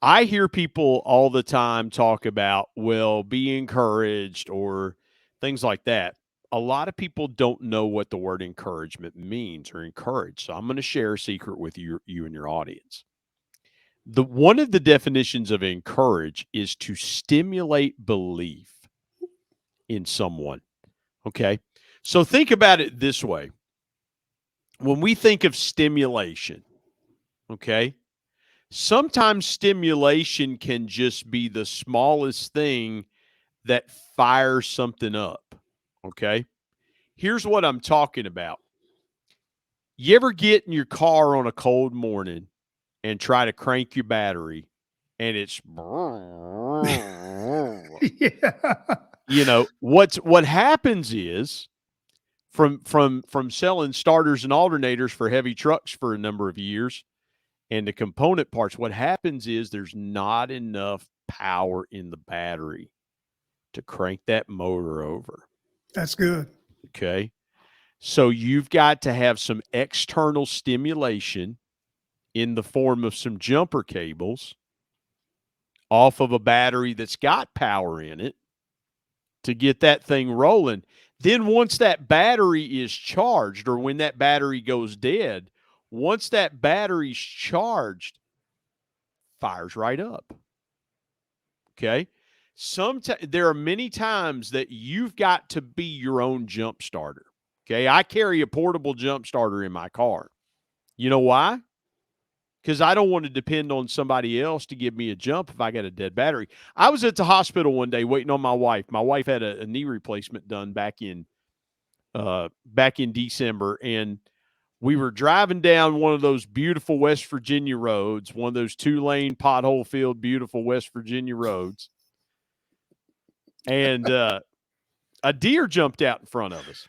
I hear people all the time talk about, well, be encouraged or things like that. A lot of people don't know what the word encouragement means or encourage. So I'm going to share a secret with you and your audience. One of the definitions of encourage is to stimulate belief in someone. Okay. So think about it this way. When we think of stimulation, okay, sometimes stimulation can just be the smallest thing that fires something up. Okay. Here's what I'm talking about. You ever get in your car on a cold morning and try to crank your battery and it's you know, what happens is from selling starters and alternators for heavy trucks for a number of years and the component parts, what happens is there's not enough power in the battery to crank that motor over.
That's good.
Okay. So you've got to have some external stimulation in the form of some jumper cables off of a battery that's got power in it to get that thing rolling. Then once that battery is charged, or when that battery goes dead, once that battery's charged, fires right up. Okay. There are many times that you've got to be your own jump starter. Okay. I carry a portable jump starter in my car. You know why? Because I don't want to depend on somebody else to give me a jump if I got a dead battery. I was at the hospital one day waiting on my wife. My wife had a knee replacement done back in December, and we were driving down one of those beautiful West Virginia roads, one of those 2-lane pothole-filled beautiful West Virginia roads, and a deer jumped out in front of us.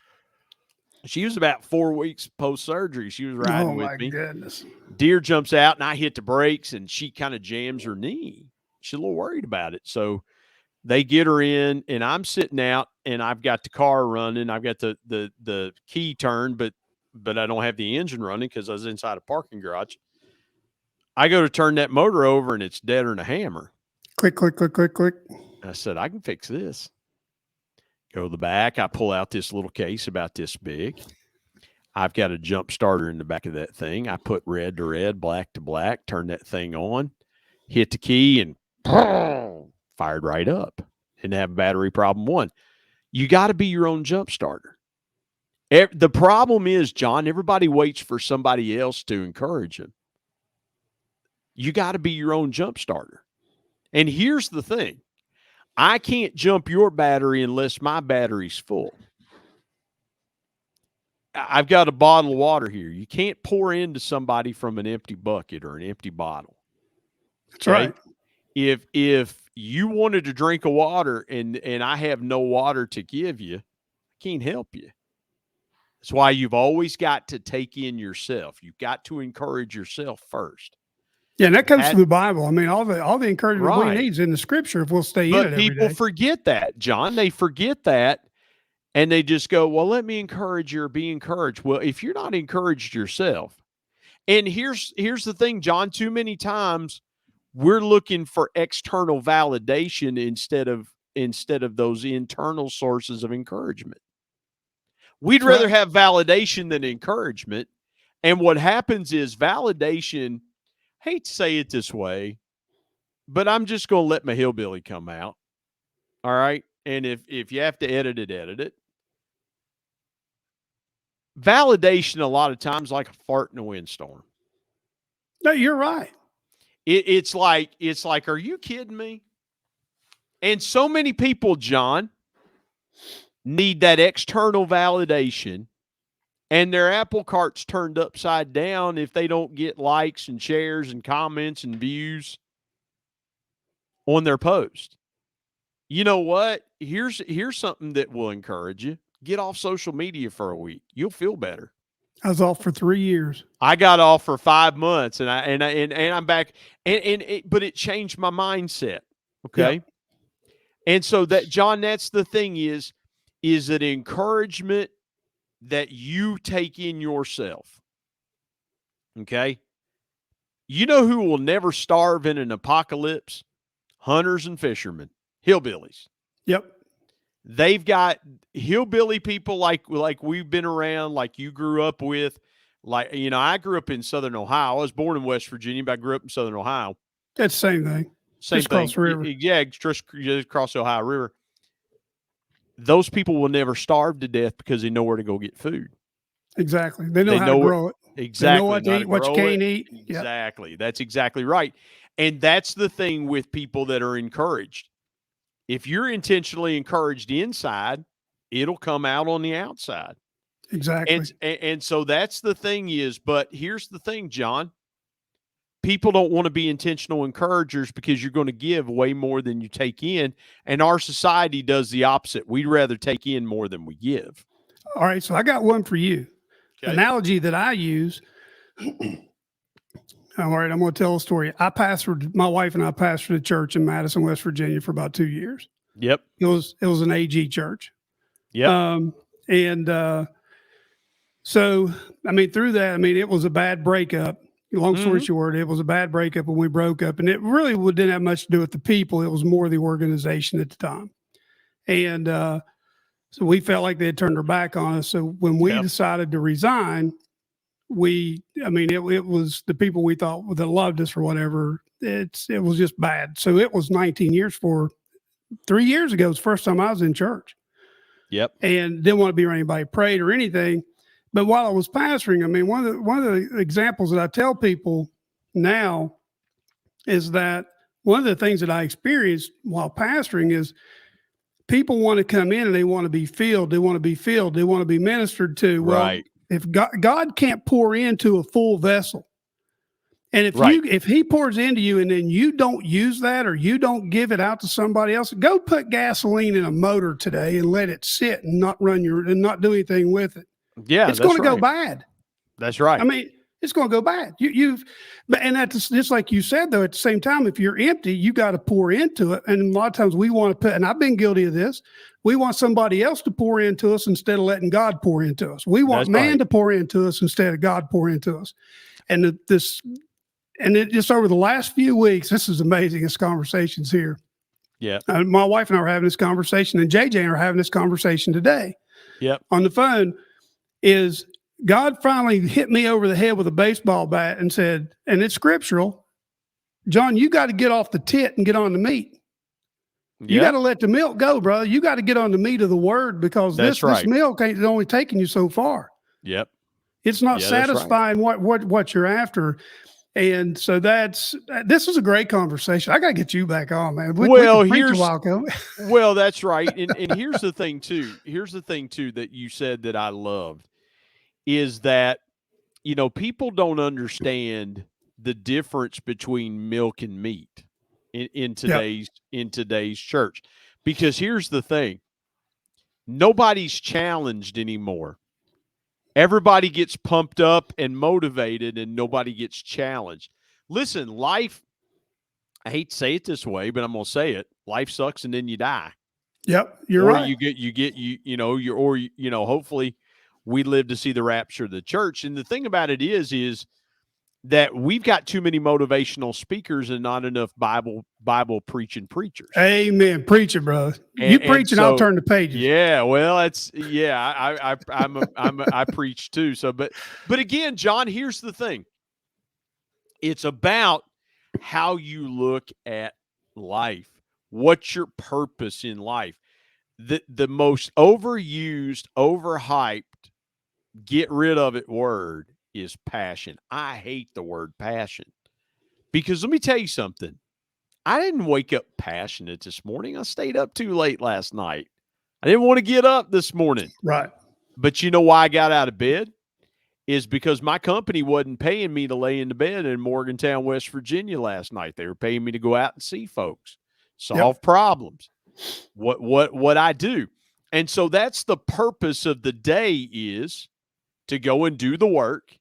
She was about 4 weeks post-surgery. She was riding with me.
Oh, my goodness.
Deer jumps out, and I hit the brakes, and she kind of jams her knee. She's a little worried about it. So they get her in, and I'm sitting out, and I've got the car running. I've got the key turned, but I don't have the engine running because I was inside a parking garage. I go to turn that motor over and it's deader than a hammer.
Click, click, click, click, click.
I said, I can fix this. Go to the back. I pull out this little case about this big. I've got a jump starter in the back of that thing. I put red to red, black to black, turn that thing on, hit the key, and fired right up. Didn't have a battery problem one. You got to be your own jump starter. The problem is, John, everybody waits for somebody else to encourage them. You got to be your own jump starter. And here's the thing. I can't jump your battery unless my battery's full. I've got a bottle of water here. You can't pour into somebody from an empty bucket or an empty bottle.
That's right.
If you wanted to drink a water and I have no water to give you, I can't help you. That's why you've always got to take in yourself. You've got to encourage yourself first.
Yeah, and that comes from the Bible. I mean, all the encouragement
right.
we need is in the Scripture if we'll stay
but
in it every day.
People forget that, John. They forget that, and they just go, well, let me encourage you or be encouraged. Well, if you're not encouraged yourself, and here's the thing, John, too many times we're looking for external validation instead of those internal sources of encouragement. We'd rather have validation than encouragement. And what happens is validation, hate to say it this way, but I'm just going to let my hillbilly come out. All right. And if you have to edit it, edit it. Validation a lot of times like a fart in a windstorm.
No, you're right.
It's like, are you kidding me? And so many people, John, need that external validation, and their apple cart's turned upside down if they don't get likes and shares and comments and views on their post. You know what? Here's something that will encourage you. Get off social media for a week. You'll feel better.
I was off for 3 years.
I got off for 5 months, and I'm back. But it changed my mindset. Okay. Yep. And so that, John, that's the thing is it encouragement that you take in yourself. Okay. You know who will never starve in an apocalypse? Hunters and fishermen, hillbillies.
Yep.
They've got hillbilly people like we've been around, like you grew up with. Like, you know, I grew up in Southern Ohio. I was born in West Virginia, but I grew up in Southern Ohio.
That's the same thing.
Same
just
thing.
Across the river.
Yeah, just across the Ohio River. Those people will never starve to death because they know where to go get food.
Exactly. They know how to grow it.
Exactly.
They know what to eat, what you can't eat.
Exactly. Yep. That's exactly right. And that's the thing with people that are encouraged. If you're intentionally encouraged inside, it'll come out on the outside.
Exactly.
And so that's the thing is, but here's the thing, John. People don't want to be intentional encouragers because you're going to give way more than you take in. And our society does the opposite. We'd rather take in more than we give.
All right. So I got one for you.
Okay.
Analogy that I use. All right. I'm going to tell a story. My wife and I pastored a church in Madison, West Virginia for about 2 years.
Yep.
It was an AG church.
Yep.
So, I mean, through that, I mean, it was a bad breakup. Long story short, it was a bad breakup when we broke up, and it really didn't have much to do with the people. It was more the organization at the time. And so we felt like they had turned their back on us. So when we decided to resign, it was the people we thought that loved us or whatever. It was just bad. So it was 19 years 3 years ago. It was the first time I was in church.
Yep.
And didn't want to be around anybody, prayed or anything. But while I was pastoring, I mean, one of the examples that I tell people now is that one of the things that I experienced while pastoring is people want to come in and they want to be filled. They want to be filled. They want to be ministered to. Well,
right.
If God can't pour into a full vessel, and if he pours into you and then you don't use that or you don't give it out to somebody else, go put gasoline in a motor today and let it sit and not not do anything with it.
Yeah,
it's going to go bad.
That's right.
I mean, it's going to go bad. And that's just like you said, though, at the same time, if you're empty, you got to pour into it. And a lot of times we want to and I've been guilty of this. We want somebody else to pour into us instead of letting God pour into us. We want to pour into us instead of God pour into us. And and it just over the last few weeks, this is amazing. This conversation's here.
Yeah.
My wife and I were having this conversation, and JJ and I are having this conversation today.
Yep.
On the phone, is God finally hit me over the head with a baseball bat and said, and it's scriptural, John, you got to get off the tit and get on the meat. You got to let the milk go, brother. You got to get on the meat of the word, because this milk ain't only taking you so far.
Yep.
It's not satisfying what you're after. And so this is a great conversation. I got to get you back on, man.
Well, that's right. And here's the thing too. Here's the thing too that you said that I loved is that, people don't understand the difference between milk and meat in today's church. Because here's the thing. Nobody's challenged anymore. Everybody gets pumped up and motivated, and nobody gets challenged. Listen, life, I hate to say it this way, but I'm going to say it. Life sucks and then you die.
Yep, you're right.
Hopefully we live to see the rapture of the church. And the thing about it is that we've got too many motivational speakers and not enough Bible preaching preachers.
Amen. Preach it, bro. You preach and I'll turn the pages.
Yeah. Well, I preach too. So, but again, John, here's the thing. It's about how you look at life. What's your purpose in life? The most overused, overhyped, get rid of it word is passion. I hate the word passion, because let me tell you something. I didn't wake up passionate this morning. I stayed up too late last night. I didn't want to get up this morning.
Right.
But you know why I got out of bed? Is because my company wasn't paying me to lay in the bed in Morgantown, West Virginia last night. They were paying me to go out and see folks, solve problems, what I do. And so that's the purpose of the day, is to go and do the work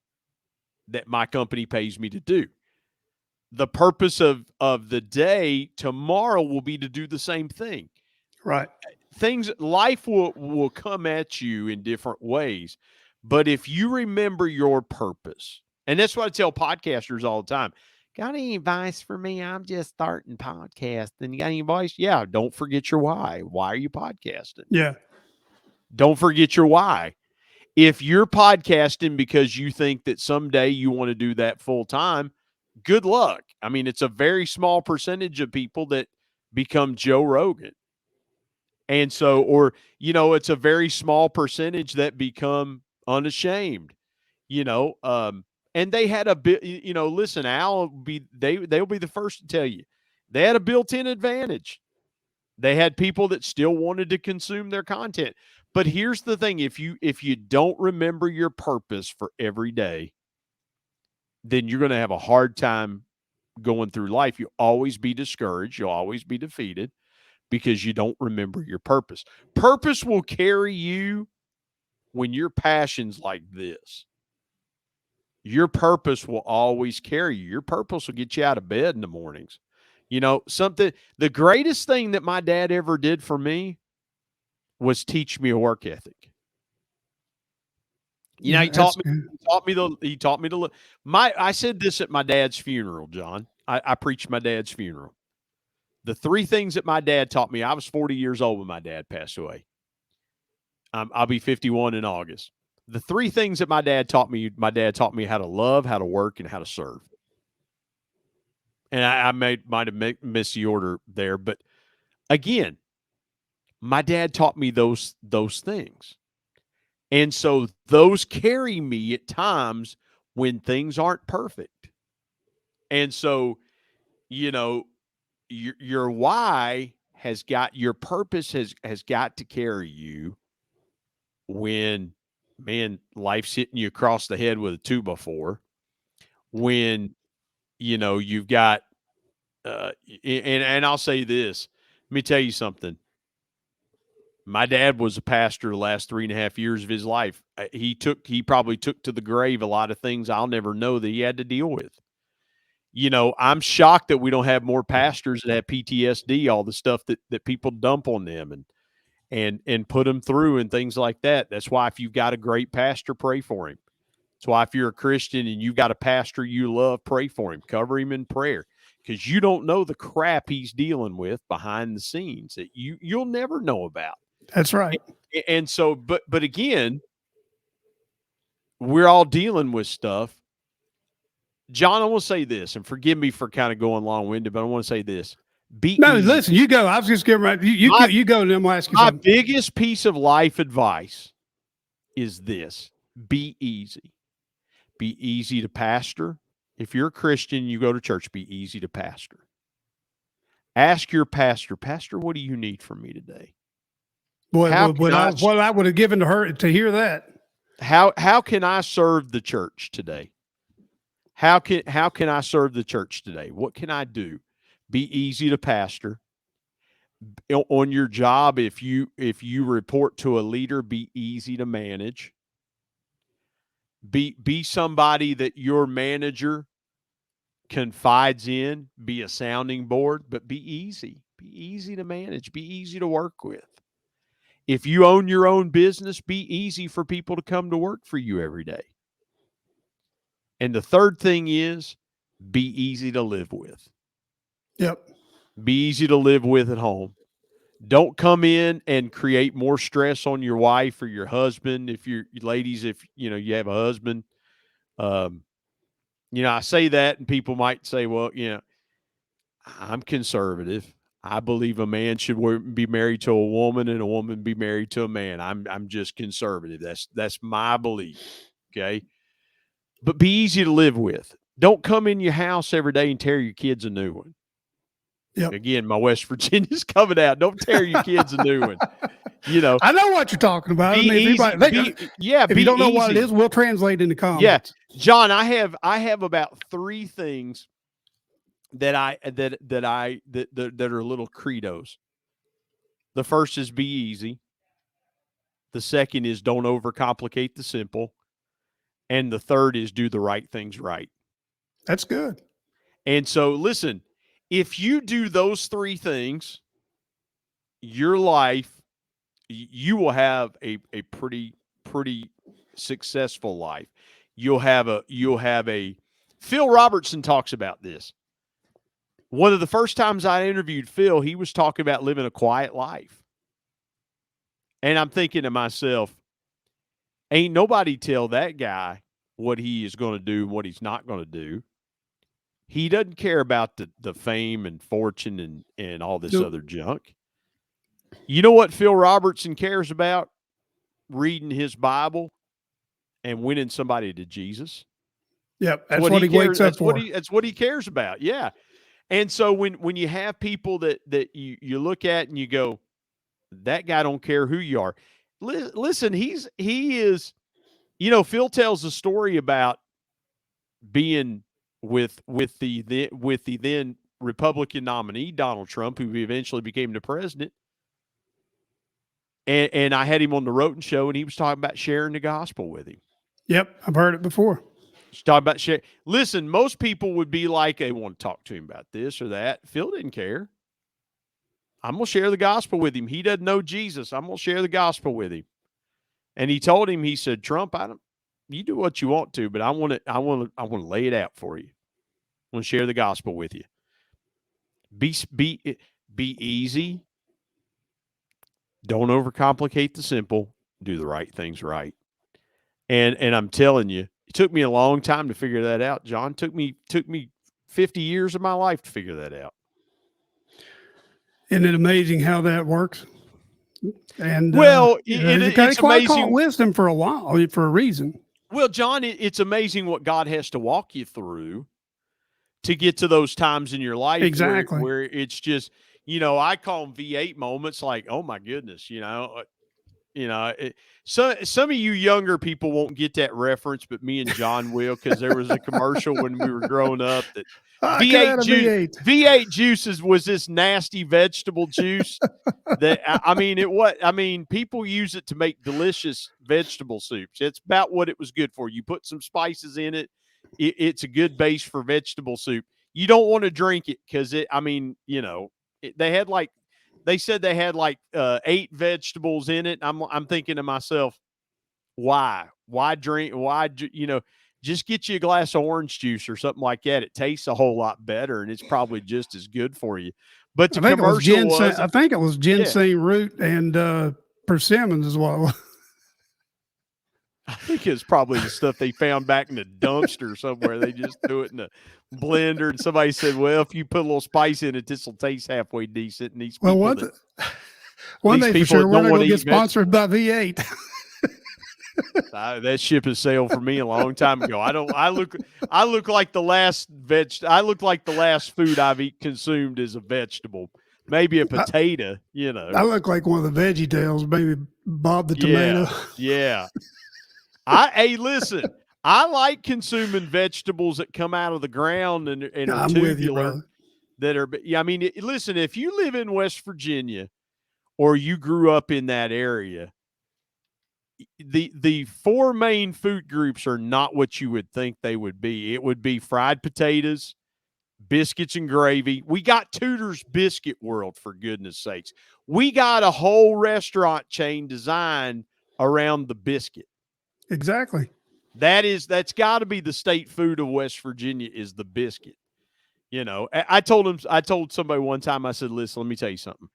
that my company pays me to do. The purpose of the day tomorrow will be to do the same thing.
Right.
Life will come at you in different ways. But if you remember your purpose, and that's what I tell podcasters all the time, got any advice for me? I'm just starting podcasting. You got any advice? Yeah. Don't forget your why. Why are you podcasting?
Yeah.
Don't forget your why. If you're podcasting because you think that someday you want to do that full time, good luck. I mean, it's a very small percentage of people that become Joe Rogan. And so, it's a very small percentage that become Unashamed, and they had a bit, listen, they'll be the first to tell you they had a built-in advantage. They had people that still wanted to consume their content. But here's the thing. If you don't remember your purpose for every day, then you're going to have a hard time going through life. You'll always be discouraged. You'll always be defeated because you don't remember your purpose. Purpose will carry you when your passion's like this. Your purpose will always carry you. Your purpose will get you out of bed in the mornings. The greatest thing that my dad ever did for me was teach me a work ethic. He taught me to look. I said this at my dad's funeral, John. I preached my dad's funeral. The three things that my dad taught me, I was 40 years old when my dad passed away. I'll be 51 in August. The three things that my dad taught me how to love, how to work, and how to serve. And I might have missed the order there, but again, my dad taught me those things. And so those carry me at times when things aren't perfect. And so, your why has got, your purpose has got to carry you when, man, life's hitting you across the head with a 2x4, when, you've got, and I'll say this, let me tell you something. My dad was a pastor the last 3.5 years of his life. He probably took to the grave a lot of things I'll never know that he had to deal with. I'm shocked that we don't have more pastors that have PTSD, all the stuff that people dump on them and put them through and things like that. That's why if you've got a great pastor, pray for him. That's why if you're a Christian and you've got a pastor you love, pray for him, cover him in prayer, because you don't know the crap he's dealing with behind the scenes that you'll never know about.
That's right.
And so, but again, we're all dealing with stuff. John, I want to say this, and forgive me for kind of going long-winded, but I want to say this.
No,
Easy.
listen, you go. I was just getting right. You go, and then we'll ask you
My
something.
biggest piece of life advice is this: be easy. Be easy to pastor. If you're a Christian, you go to church, be easy to pastor. Ask your pastor, Pastor, what do you need from me today?
Boy, what I would have given to her to hear that.
How can I serve the church today? How can I serve the church today? What can I do? Be easy to pastor. On your job, if you report to a leader, be easy to manage. Be somebody that your manager confides in, be a sounding board, but be easy. Be easy to manage, be easy to work with. If you own your own business, be easy for people to come to work for you every day. And the third thing is be easy to live with.
Yep.
Be easy to live with at home. Don't come in and create more stress on your wife or your husband. If you're ladies, if you have a husband, I say that and people might say, well, I'm conservative. I believe a man should be married to a woman and a woman be married to a man. I'm just conservative. That's my belief. Okay. But be easy to live with. Don't come in your house every day and tear your kids a new one.
Yep.
Again, my West Virginia's coming out. Don't tear your kids a new one.
I know what you're talking about.
If you
don't know what it is, we'll translate in the comments.
Yeah, John, I have about 3 things that are little credos. The first is be easy. The second is don't overcomplicate the simple. And the third is do the right things right.
That's good.
And so, listen, if you do those 3 things, your life, you will have a pretty successful life. You'll have a Phil Robertson talks about this. One of the first times I interviewed Phil, he was talking about living a quiet life. And I'm thinking to myself, ain't nobody tell that guy what he is going to do and what he's not going to do. He doesn't care about the fame and fortune and all this other junk. You know what Phil Robertson cares about? Reading his Bible and winning somebody to Jesus.
Yep, that's what he wakes up for.
That's what he cares about. Yeah. And so when you have people that you look at and you go, that guy don't care who you are. Listen, he is, Phil tells a story about being with the then Republican nominee, Donald Trump, who eventually became the president. And I had him on the Roten show, and he was talking about sharing the gospel with him.
Yep, I've heard it before.
He's talking about share. Listen, most people would be like, they want to talk to him about this or that. Phil didn't care. I'm going to share the gospel with him. He doesn't know Jesus. I'm going to share the gospel with him. And he told him, he said, Trump, you do what you want to, but I want to lay it out for you. I want to share the gospel with you. Be easy. Don't overcomplicate the simple. Do the right things right. And I'm telling you, it took me a long time to figure that out, John. Took me 50 years of my life to figure that out.
Isn't it amazing how that works? And
it's amazing.
Call it wisdom for a while, for a reason.
Well, John, it's amazing what God has to walk you through to get to those times in your life
exactly
where it's just, I call them V8 moments. Like, oh my goodness, so some of you younger people won't get that reference, but me and John will, because there was a commercial when we were growing up that V8 juices was this nasty vegetable juice that people use it to make delicious vegetable soups. It's about what it was good for. You put some spices in it. It's a good base for vegetable soup. You don't want to drink it because they said they had 8 vegetables in it. I'm thinking to myself, Why drink? Just get you a glass of orange juice or something like that. It tastes a whole lot better, and it's probably just as good for you. But the
I think it was
commercial
ginseng.
was,
I think it was
yeah,
ginseng root and persimmons as well.
I think it's probably the stuff they found back in the dumpster somewhere. They just threw it in a blender, and somebody said, "Well, if you put a little spice in it, this will taste halfway decent." And
Well, one thing for sure, we're
don't
not
want
going
to
to get
eat vegetables,
sponsored by V8.
that ship has sailed for me a long time ago. I look like the last I look like the last food I've consumed is a vegetable, maybe a potato.
I look like one of the Veggie Tales, maybe Bob the
Yeah,
tomato.
yeah. Hey, listen. I like consuming vegetables that come out of the ground and are
I'm with you,
tubular.
brother.
That are, yeah. I mean, listen. If you live in West Virginia or you grew up in that area, the four main food groups are not what you would think they would be. It would be fried potatoes, biscuits and gravy. We got Tudor's Biscuit World, for goodness sakes. We got a whole restaurant chain designed around the biscuit.
Exactly.
That's got to be the state food of West Virginia is the biscuit. I told somebody one time, I said, listen, let me tell you something.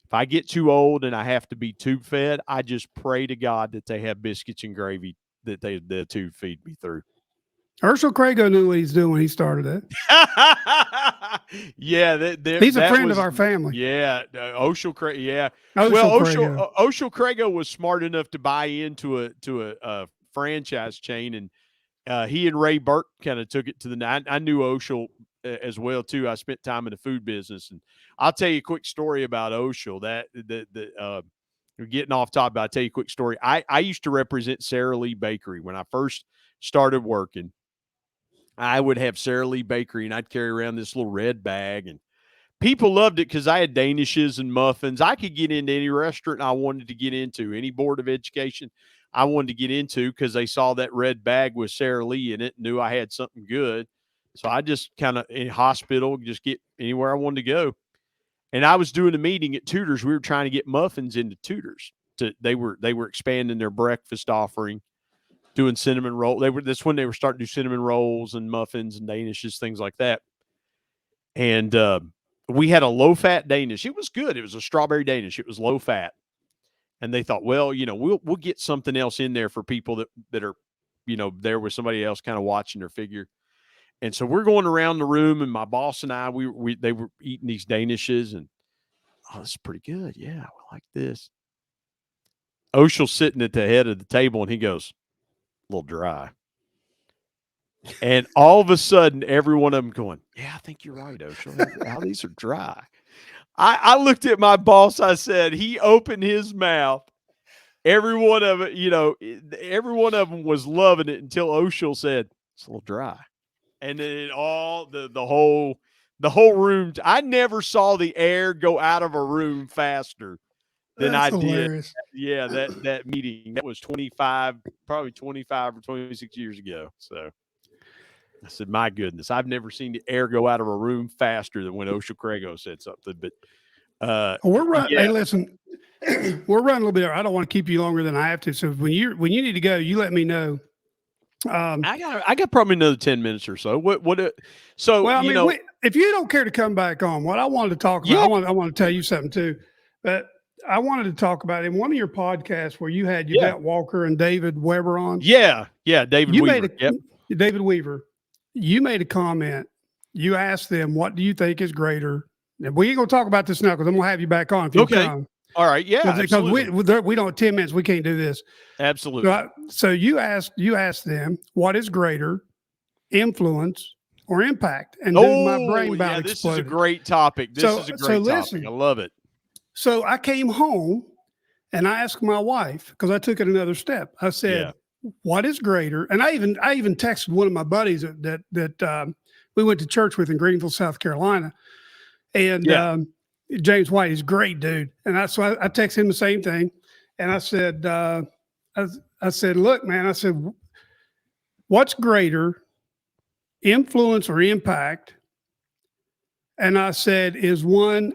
If I get too old and I have to be tube fed, I just pray to God that they have biscuits and gravy that they'll tube feed me through.
Herschel Crago knew what he's doing when he started it.
Yeah,
he's a friend of our family.
Yeah, Oshel Crago. Yeah,
Oshel
Crago was smart enough to buy into a franchise chain, and he and Ray Burke kind of took it to the. I knew Oshel as well too. I spent time in the food business, and I'll tell you a quick story about Oshel. We're getting off topic, but I'll tell you a quick story. I used to represent Sara Lee Bakery when I first started working. I would have Sara Lee Bakery, and I'd carry around this little red bag, and people loved it because I had danishes and muffins. I could get into any restaurant I wanted to get into, any board of education I wanted to get into, because they saw that red bag with Sara Lee in it and knew I had something good. So I just kind of, in hospital, just get anywhere I wanted to go. And I was doing a meeting at Tudor's. We were trying to get muffins into Tudor's. They were expanding their breakfast offering, doing cinnamon roll. That's when they were starting to do cinnamon rolls and muffins and danishes, things like that. And we had a low-fat Danish. It was good. It was a strawberry Danish. It was low-fat. And they thought, well, we'll get something else in there for people that are, there with somebody else kind of watching their figure. And so we're going around the room, and my boss and I, they were eating these danishes, and this is pretty good. Yeah, I like this. Oshel's sitting at the head of the table, and he goes, a little dry. And all of a sudden, every one of them going, yeah, I think you're right, Oshel. How these are dry. I looked at my boss. I said, he opened his mouth. Every one of it, every one of them was loving it until Oshel said, it's a little dry. And then the whole room. I never saw the air go out of a room faster than
That's
I
hilarious.
did. Yeah, that meeting. That was probably 25 or 26 years ago. So I said, my goodness, I've never seen the air go out of a room faster than when Oshel Crago said something. But
we're running.
Yeah.
Hey, listen, we're running a little bit. I don't want to keep you longer than I have to. So when you need to go, you let me know.
I got probably another 10 minutes or so.
If you don't care to come back on, what I wanted to talk about, I want to tell you something too. But I wanted to talk about in one of your podcasts where you had Yvette Walker and David Weber on.
Yeah, David Weaver.
David Weaver. You made a comment. You asked them, "What do you think is greater?" And we ain't gonna talk about this now because I'm gonna have you back on if you come.
All right, yeah,
because we don't 10 minutes. We can't do this.
Absolutely.
So you asked them, what is greater, influence or impact? And my brain about
this
exploded.
is a great topic. Topic. I love it.
So I came home and I asked my wife, because I took it another step. I said, what is greater? And I even texted one of my buddies that we went to church with in Greenville, South Carolina. And James White is a great dude. And I texted him the same thing. And I said, look, man, I said, what's greater, influence or impact? And I said, is one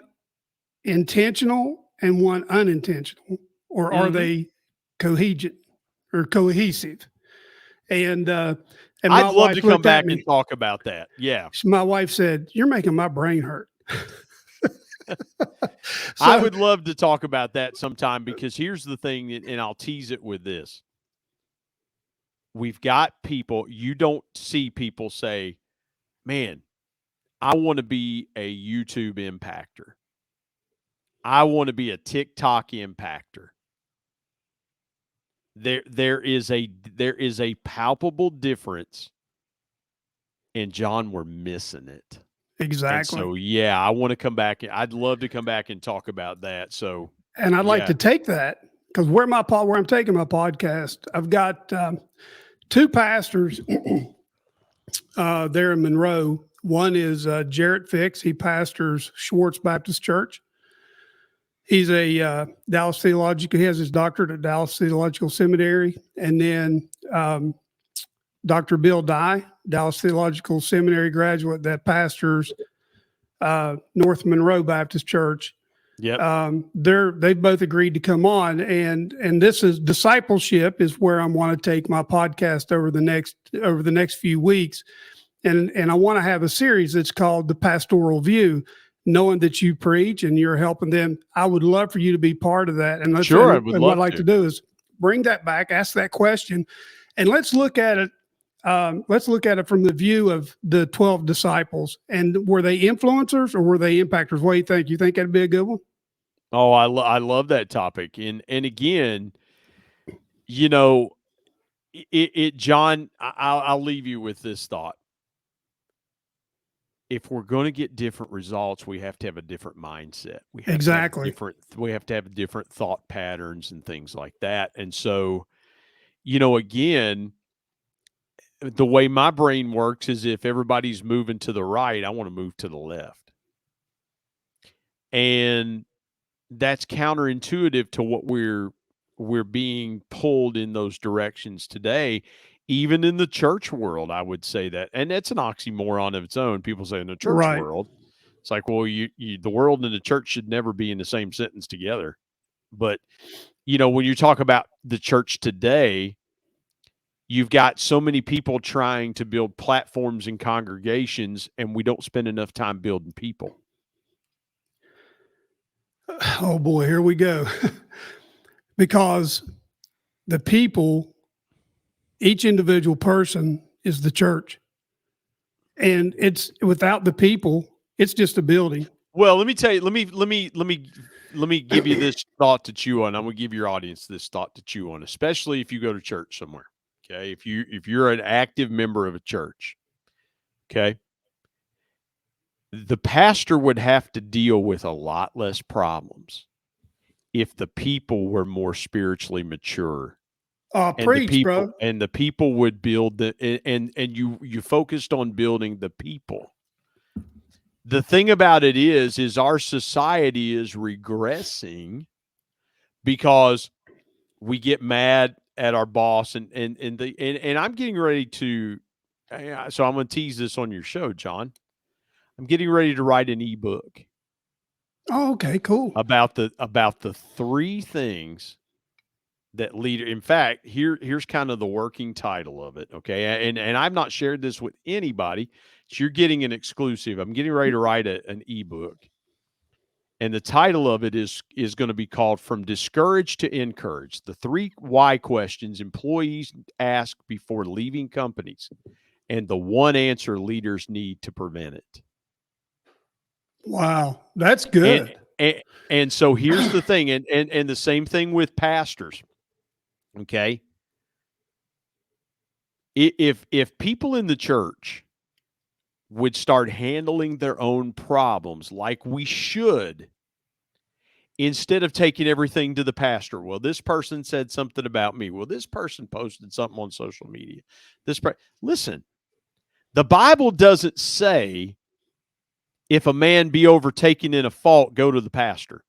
intentional and one unintentional, or are they cohegent? or cohesive. And
I'd
my
love
wife
to come
looked at
back and
me.
talk about that. Yeah.
My wife said, "You're making my brain hurt."
I
So
would love to talk about that sometime, because here's the thing, and I'll tease it with this. We've got people, you don't see people say, man, I want to be a YouTube impactor. I want to be a TikTok impactor. There is a palpable difference, and John, we're missing it. And
exactly.
so, yeah, I want to come back. I'd love to come back and talk about that. So,
And I'd like
yeah.
to take that, because where I'm taking my podcast, I've got two pastors there in Monroe. One is Jarrett Fix. He pastors Schwartz Baptist Church. He's a Dallas Theological. He has his doctorate at Dallas Theological Seminary. And then Dr. Bill Dye, Dallas Theological Seminary graduate that pastors North Monroe Baptist Church.
Yep.
They've both agreed to come on, and this is discipleship is where I want to take my podcast over the next few weeks, and I want to have a series that's called The Pastoral View. Knowing that you preach and you're helping them, I would love for you to be part of that. And
Sure, I would
and
love
what I'd like
to.
to do is bring that back, ask that question, and let's look at it. Let's look at it from the view of the 12 disciples. And were they influencers or were they impactors? What do you think? You think that'd be a good one?
Oh, I love that topic. And again, you know, John, I'll leave you with this thought. If we're going to get different results, we have to have a different mindset. We have
Exactly.
to have different thought patterns and things like that. And so, again, the way my brain works is if everybody's moving to the right, I want to move to the left. And that's counterintuitive to what we're being pulled in those directions today. Even in the church world, I would say that. And that's an oxymoron of its own. People say in the church
Right.
world, it's like, well, the world and the church should never be in the same sentence together. But, when you talk about the church today, you've got so many people trying to build platforms and congregations, and we don't spend enough time building people.
Oh boy, here we go. Because the people, each individual person is the church. And it's without the people, it's just a building.
Well, let me tell you, let me give you this thought to chew on. I'm going to give your audience this thought to chew on, especially if you go to church somewhere. Okay. If you're an active member of a church, okay, the pastor would have to deal with a lot less problems if the people were more spiritually mature.
Preach, bro.
And the people would build and you focused on building the people. The thing about it is our society is regressing because we get mad at our boss and I'm getting ready to, so I'm going to tease this on your show, John. I'm getting ready to write an ebook.
Oh, okay, cool.
About the three things that leader. In fact, here's kind of the working title of it. Okay. And I've not shared this with anybody. So you're getting an exclusive. I'm getting ready to write an ebook. And the title of it is going to be called From Discouraged to Encouraged, the 3 why questions employees ask before leaving companies and the one answer leaders need to prevent it.
Wow, that's good.
And so here's the thing, and the same thing with pastors. Okay. If people in the church would start handling their own problems like we should, instead of taking everything to the pastor. Well, this person said something about me. Well, this person posted something on social media. Listen, the Bible doesn't say if a man be overtaken in a fault, go to the pastor.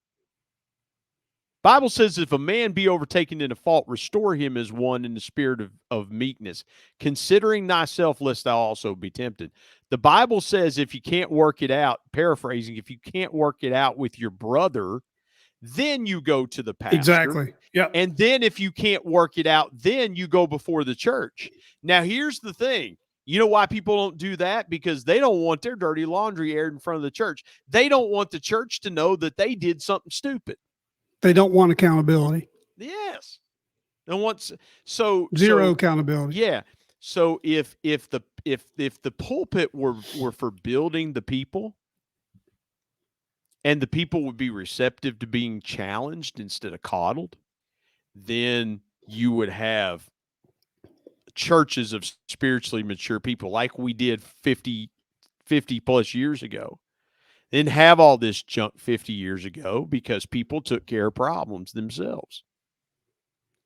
Bible says if a man be overtaken in a fault, restore him as one in the spirit of meekness, considering thyself lest thou also be tempted. The Bible says if you can't work it out, paraphrasing, if you can't work it out with your brother, then you go to the pastor.
Exactly. Yeah.
And then if you can't work it out, then you go before the church. Now, here's the thing. You know why people don't do that? Because they don't want their dirty laundry aired in front of the church. They don't want the church to know that they did something stupid.
They don't want accountability.
Yes. And once
zero accountability.
Yeah. So if the pulpit were for building the people, and the people would be receptive to being challenged instead of coddled, then you would have churches of spiritually mature people like we did 50 plus years ago. Didn't have all this junk 50 years ago because people took care of problems themselves.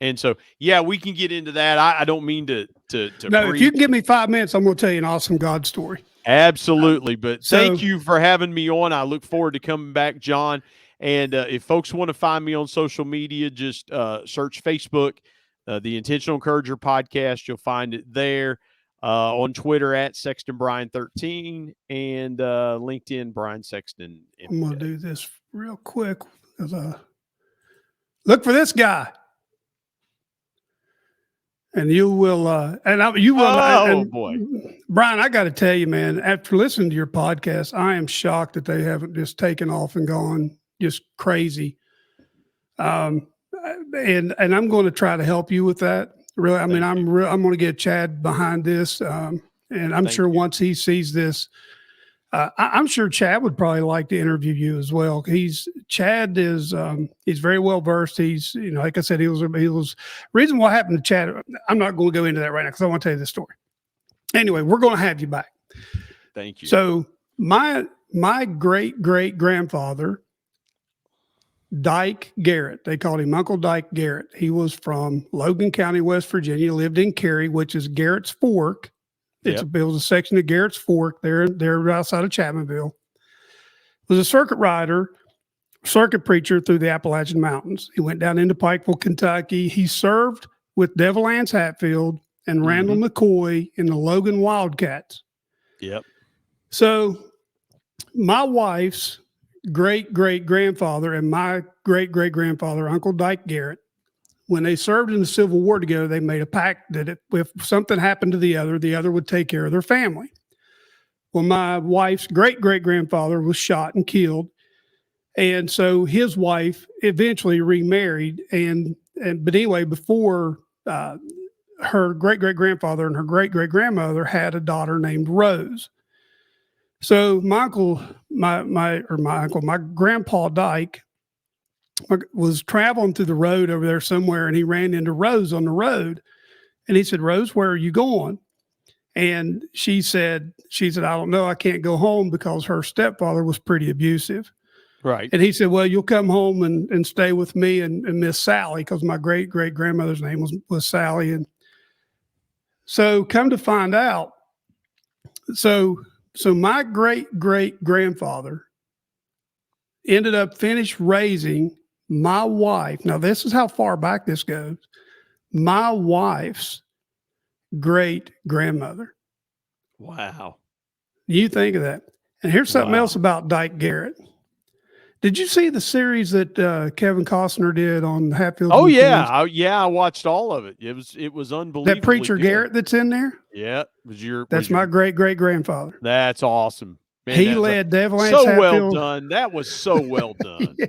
And so, yeah, we can get into that. I don't mean to
No,
preach.
if you can give me 5 minutes, I'm going to tell you an awesome God story.
Absolutely. But thank you for having me on. I look forward to coming back, John. And if folks want to find me on social media, just search Facebook, the Intentional Encourager Podcast. You'll find it there. On Twitter at Sexton Brian 13 and LinkedIn Brian Sexton.
I'm going to do this real quick because look for this guy. And you will, you will.
Oh, boy.
Brian, I got to tell you, man, after listening to your podcast, I am shocked that they haven't just taken off and gone just crazy. And I'm going to try to help you with that. Really, I mean, I'm going to get Chad behind this. And I'm sure once he sees this, I'm sure Chad would probably like to interview you as well. Chad is he's very well versed. He's, like I said, he was reason what happened to Chad. I'm not going to go into that right now because I want to tell you the story. Anyway, we're going to have you back.
Thank you.
So my great grandfather, Dyke Garrett, they called him Uncle Dyke Garrett. He was from Logan County, West Virginia, lived in Cary, which is Garrett's Fork. It was a section of Garrett's Fork there outside of Chapmanville. Was a circuit rider, circuit preacher through the Appalachian Mountains. He went down into Pikeville, Kentucky. He served with Devil Anse Hatfield and Randall McCoy in the Logan Wildcats.
Yep.
So my wife's great-great-grandfather and my great-great-grandfather, Uncle Dyke Garrett, when they served in the Civil War together, they made a pact that if something happened to the other would take care of their family. Well, my wife's great-great-grandfather was shot and killed. And so his wife eventually remarried. But anyway, before her great-great-grandfather and her great-great-grandmother had a daughter named Rose. So my grandpa Dyke was traveling through the road over there somewhere, and he ran into Rose on the road. And he said, "Rose, where are you going?" And she said, "I don't know. I can't go home," because her stepfather was pretty abusive.
Right.
And he said, "Well, you'll come home and stay with me and Miss Sally," because my great-great-grandmother's name was Sally. And so come to find out, so my great-great-grandfather ended up finished raising my wife. Now, this is how far back this goes. My wife's great-grandmother.
Wow.
You think of that. And here's something else about Dyke Garrett. Did you see the series that Kevin Costner did on Hatfield?
Oh, yeah. I watched all of it. It was unbelievable.
That preacher Garrett that's in there?
Yeah.
That's my great-great-grandfather.
That's awesome. Man,
he led Devil Anse
so
Hatfield.
well done. That was so well done.
Yeah.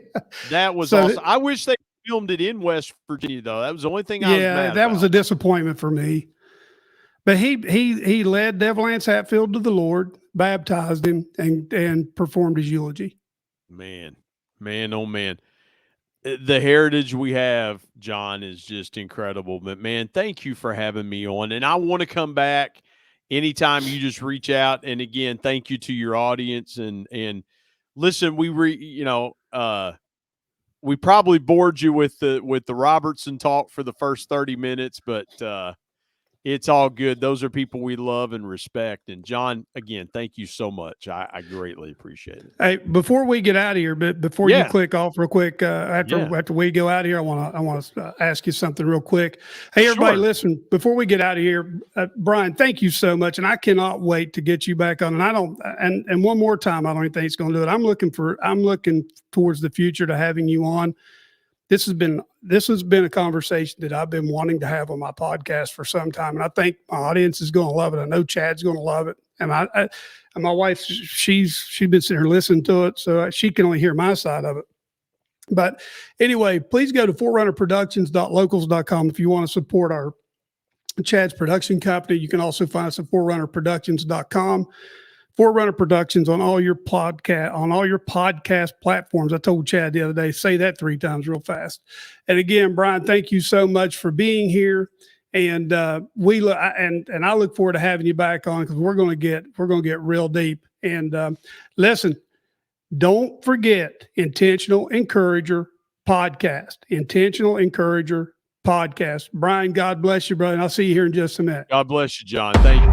That was awesome. I wish they filmed it in West Virginia, though. That was the only thing I was mad about.
That was a disappointment for me. But he led Devil Anse Hatfield to the Lord, baptized him, and performed his eulogy.
Man, oh man. The heritage we have, John, is just incredible. But man, thank you for having me on. And I want to come back anytime. You just reach out. And again, thank you to your audience. And listen, we probably bored you with the Robertson talk for the first 30 minutes, but It's all good. Those are people we love and respect. And John, again, thank you so much. I greatly appreciate it.
Hey, before we get out of here, but before you click off real quick, after we go out of here, I want to ask you something real quick. Hey, everybody, listen, before we get out of here, Brian, thank you so much. And I cannot wait to get you back on. And one more time, I don't even think it's going to do it. I'm looking towards the future to having you on. This has been a conversation that I've been wanting to have on my podcast for some time, and I think my audience is going to love it. I know Chad's going to love it, and and my wife, she's been sitting here listening to it, so she can only hear my side of it. But anyway, please go to forerunnerproductions.locals.com if you want to support our Chad's production company. You can also find us at forerunnerproductions.com. Forerunner Productions on all your podcast platforms. I told Chad the other day, say that 3 times real fast. And again, Brian, thank you so much for being here. And I look forward to having you back on, because we're going to get real deep. And listen, don't forget Intentional Encourager podcast. Intentional Encourager podcast. Brian, God bless you, brother. And I'll see you here in just a minute.
God bless you, John. Thank you.